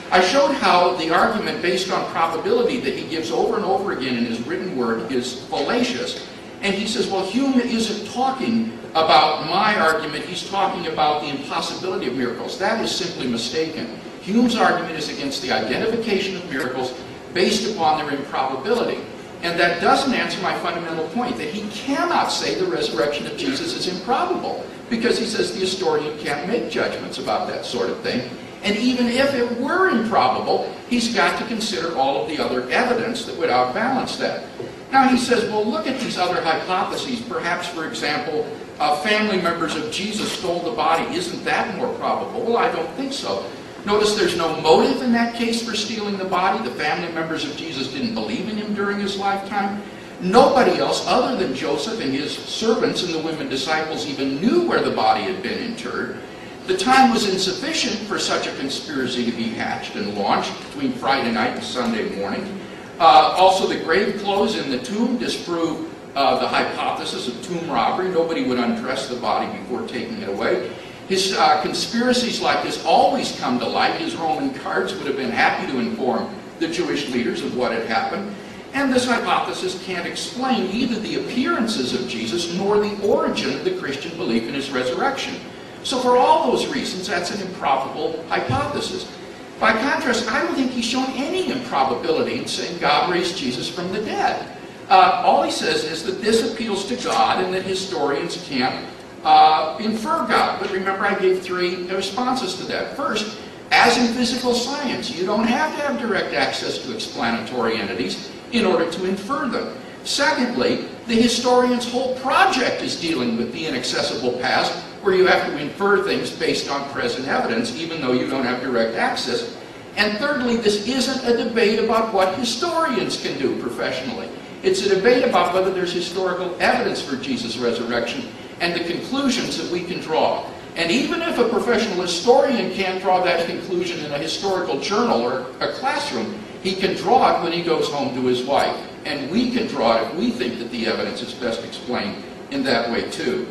I showed how the argument based on probability that he gives over and over again in his written word is fallacious. And he says, well, Hume isn't talking about my argument, he's talking about the impossibility of miracles. That is simply mistaken. Hume's argument is against the identification of miracles based upon their improbability. And that doesn't answer my fundamental point, that he cannot say the resurrection of Jesus is improbable, because he says the historian can't make judgments about that sort of thing. And even if it were improbable, he's got to consider all of the other evidence that would outbalance that. Now he says, well, look at these other hypotheses. Perhaps, for example, family members of Jesus stole the body. Isn't that more probable? Well, I don't think so. Notice there's no motive in that case for stealing the body. The family members of Jesus didn't believe in him during his lifetime. Nobody else other than Joseph and his servants and the women disciples even knew where the body had been interred. The time was insufficient for such a conspiracy to be hatched and launched between Friday night and Sunday morning. Also, the grave clothes in the tomb disprove the hypothesis of tomb robbery. Nobody would undress the body before taking it away. His conspiracies like this always come to light. His Roman guards would have been happy to inform the Jewish leaders of what had happened. And this hypothesis can't explain either the appearances of Jesus nor the origin of the Christian belief in his resurrection. So for all those reasons, that's an improbable hypothesis. By contrast, I don't think he's shown any improbability in saying God raised Jesus from the dead. All he says is that this appeals to God and that historians can't infer God. But remember, I gave three responses to that. First, as in physical science, you don't have to have direct access to explanatory entities in order to infer them. Secondly, the historian's whole project is dealing with the inaccessible past, where you have to infer things based on present evidence, even though you don't have direct access. And thirdly, this isn't a debate about what historians can do professionally. It's a debate about whether there's historical evidence for Jesus' resurrection and the conclusions that we can draw. And even if a professional historian can't draw that conclusion in a historical journal or a classroom, he can draw it when he goes home to his wife. And we can draw it if we think that the evidence is best explained in that way too.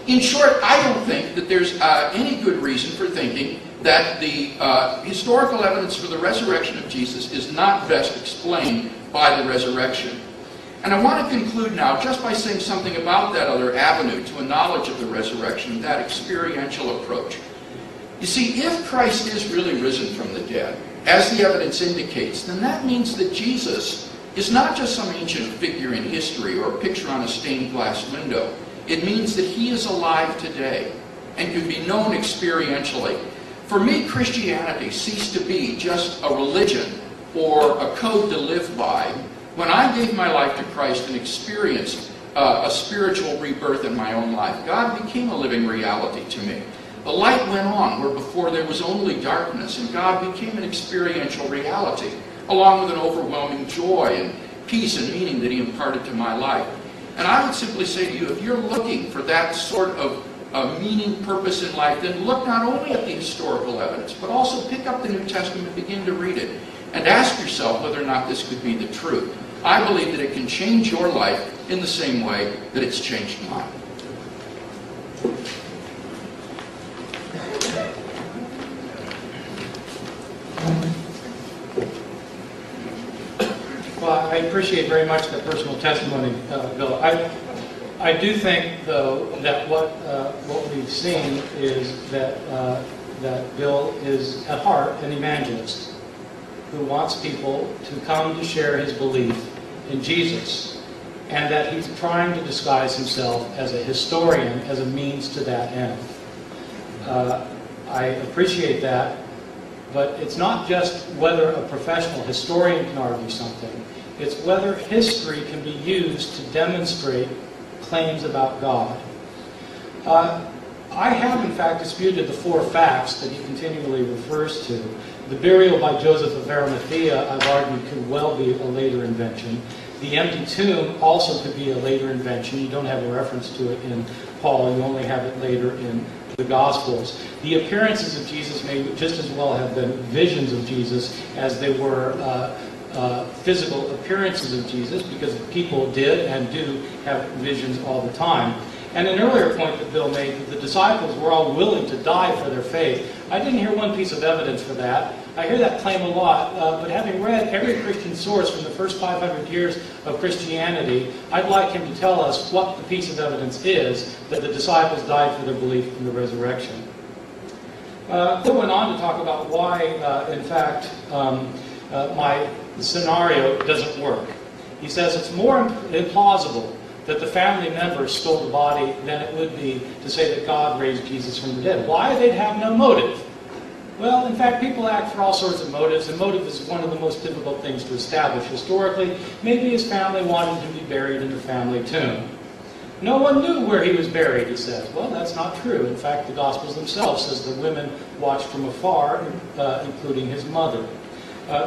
In short, I don't think that there's any good reason for thinking that the historical evidence for the resurrection of Jesus is not best explained by the resurrection. And I want to conclude now just by saying something about that other avenue to a knowledge of the resurrection, that experiential approach. You see, if Christ is really risen from the dead, as the evidence indicates, then that means that Jesus is not just some ancient figure in history or a picture on a stained glass window. It means that he is alive today and can be known experientially. For me, Christianity ceased to be just a religion or a code to live by when I gave my life to Christ and experienced a spiritual rebirth in my own life. God became a living reality to me. The light went on where before there was only darkness, and God became an experiential reality, along with an overwhelming joy and peace and meaning that he imparted to my life. And I would simply say to you, if you're looking for that sort of meaning, purpose in life, then look not only at the historical evidence, but also pick up the New Testament and begin to read it. And ask yourself whether or not this could be the truth. I believe that it can change your life in the same way that it's changed mine. Well, I appreciate very much that personal testimony, Bill. I do think, though, that what we've seen is that Bill is at heart an evangelist who wants people to come to share his belief in Jesus, and that he's trying to disguise himself as a historian as a means to that end. I appreciate that, but it's not just whether a professional historian can argue something, it's whether history can be used to demonstrate claims about God. I have in fact disputed the four facts that he continually refers to. The burial by Joseph of Arimathea, I've argued, could well be a later invention. The empty tomb also could be a later invention. You don't have a reference to it in Paul, you only have it later in the Gospels. The appearances of Jesus may just as well have been visions of Jesus as they were physical appearances of Jesus, because people did and do have visions all the time. And an earlier point that Bill made, that the disciples were all willing to die for their faith. I didn't hear one piece of evidence for that. I hear that claim a lot, but having read every Christian source from the first 500 years of Christianity, I'd like him to tell us what the piece of evidence is that the disciples died for their belief in the resurrection. Bill went on to talk about why, in fact, my scenario doesn't work. He says it's more implausible that the family members stole the body than it would be to say that God raised Jesus from the dead. Why? They'd have no motive. Well, in fact, people act for all sorts of motives, and motive is one of the most difficult things to establish historically. Maybe his family wanted him to be buried in the family tomb. No one knew where he was buried, he says. Well, that's not true. In fact, the Gospels themselves says the women watched from afar, including his mother.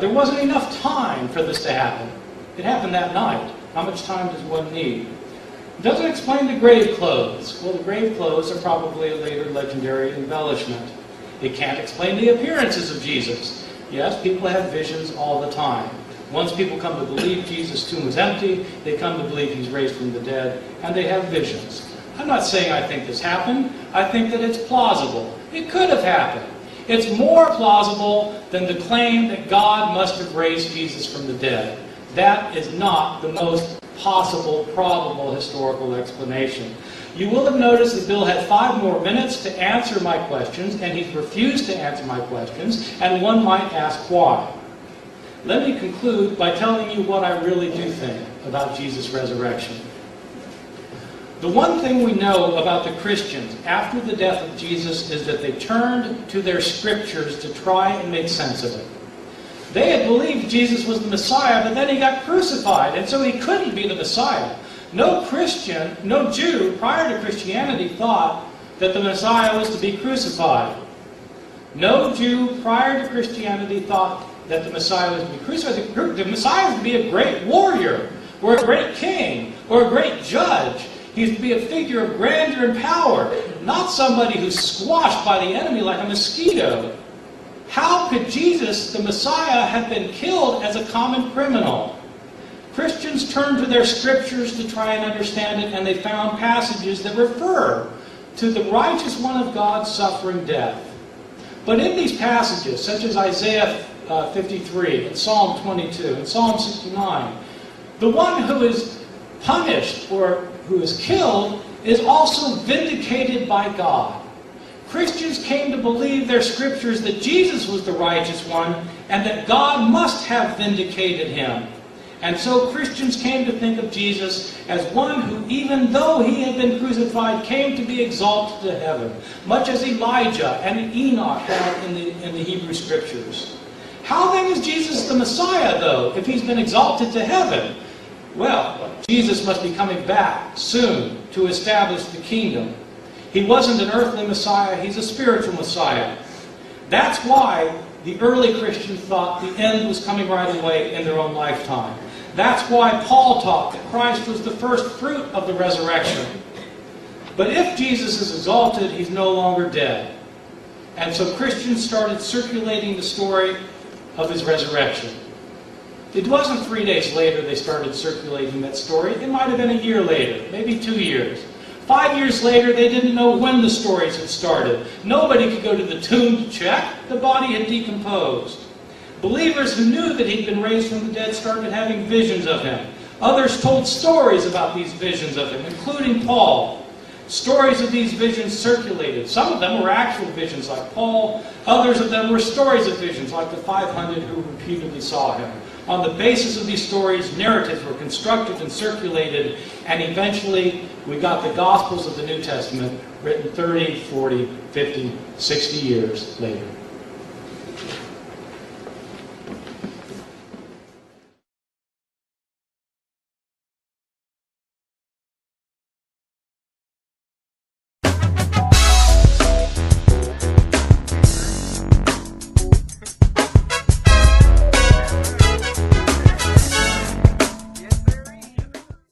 There wasn't enough time for this to happen. It happened that night. How much time does one need? It doesn't explain the grave clothes. Well, the grave clothes are probably a later legendary embellishment. It can't explain the appearances of Jesus. Yes, people have visions all the time. Once people come to believe Jesus' tomb was empty, they come to believe he's raised from the dead, and they have visions. I'm not saying I think this happened. I think that it's plausible. It could have happened. It's more plausible than the claim that God must have raised Jesus from the dead. That is not the most possible, probable historical explanation. You will have noticed that Bill had 5 more minutes to answer my questions, and he's refused to answer my questions, and one might ask why. Let me conclude by telling you what I really do think about Jesus' resurrection. The one thing we know about the Christians after the death of Jesus is that they turned to their scriptures to try and make sense of it. They had believed Jesus was the Messiah, but then he got crucified, and so he couldn't be the Messiah. No Christian, no Jew prior to Christianity thought that the Messiah was to be crucified. No Jew prior to Christianity thought that the Messiah was to be crucified. The Messiah was to be a great warrior, or a great king, or a great judge. He's to be a figure of grandeur and power, not somebody who's squashed by the enemy like a mosquito. How could Jesus, the Messiah, have been killed as a common criminal? Christians turned to their scriptures to try and understand it, and they found passages that refer to the righteous one of God suffering death. But in these passages, such as Isaiah 53, and Psalm 22, and Psalm 69, the one who is punished or who is killed is also vindicated by God. Christians came to believe their scriptures that Jesus was the righteous one and that God must have vindicated him. And so Christians came to think of Jesus as one who, even though he had been crucified, came to be exalted to heaven, much as Elijah and Enoch had in the Hebrew scriptures. How then is Jesus the Messiah, though, if he's been exalted to heaven? Well, Jesus must be coming back soon to establish the kingdom. He wasn't an earthly Messiah, he's a spiritual Messiah. That's why the early Christians thought the end was coming right away in their own lifetime. That's why Paul taught that Christ was the first fruit of the resurrection. But if Jesus is exalted, he's no longer dead. And so Christians started circulating the story of his resurrection. It wasn't 3 days later they started circulating that story. It might have been a year later, maybe 2 years. 5 years later, they didn't know when the stories had started. Nobody could go to the tomb to check. The body had decomposed. Believers who knew that he'd been raised from the dead started having visions of him. Others told stories about these visions of him, including Paul. Stories of these visions circulated. Some of them were actual visions like Paul. Others of them were stories of visions like the 500 who repeatedly saw him. On the basis of these stories, narratives were constructed and circulated, and eventually we got the Gospels of the New Testament written 30, 40, 50, 60 years later.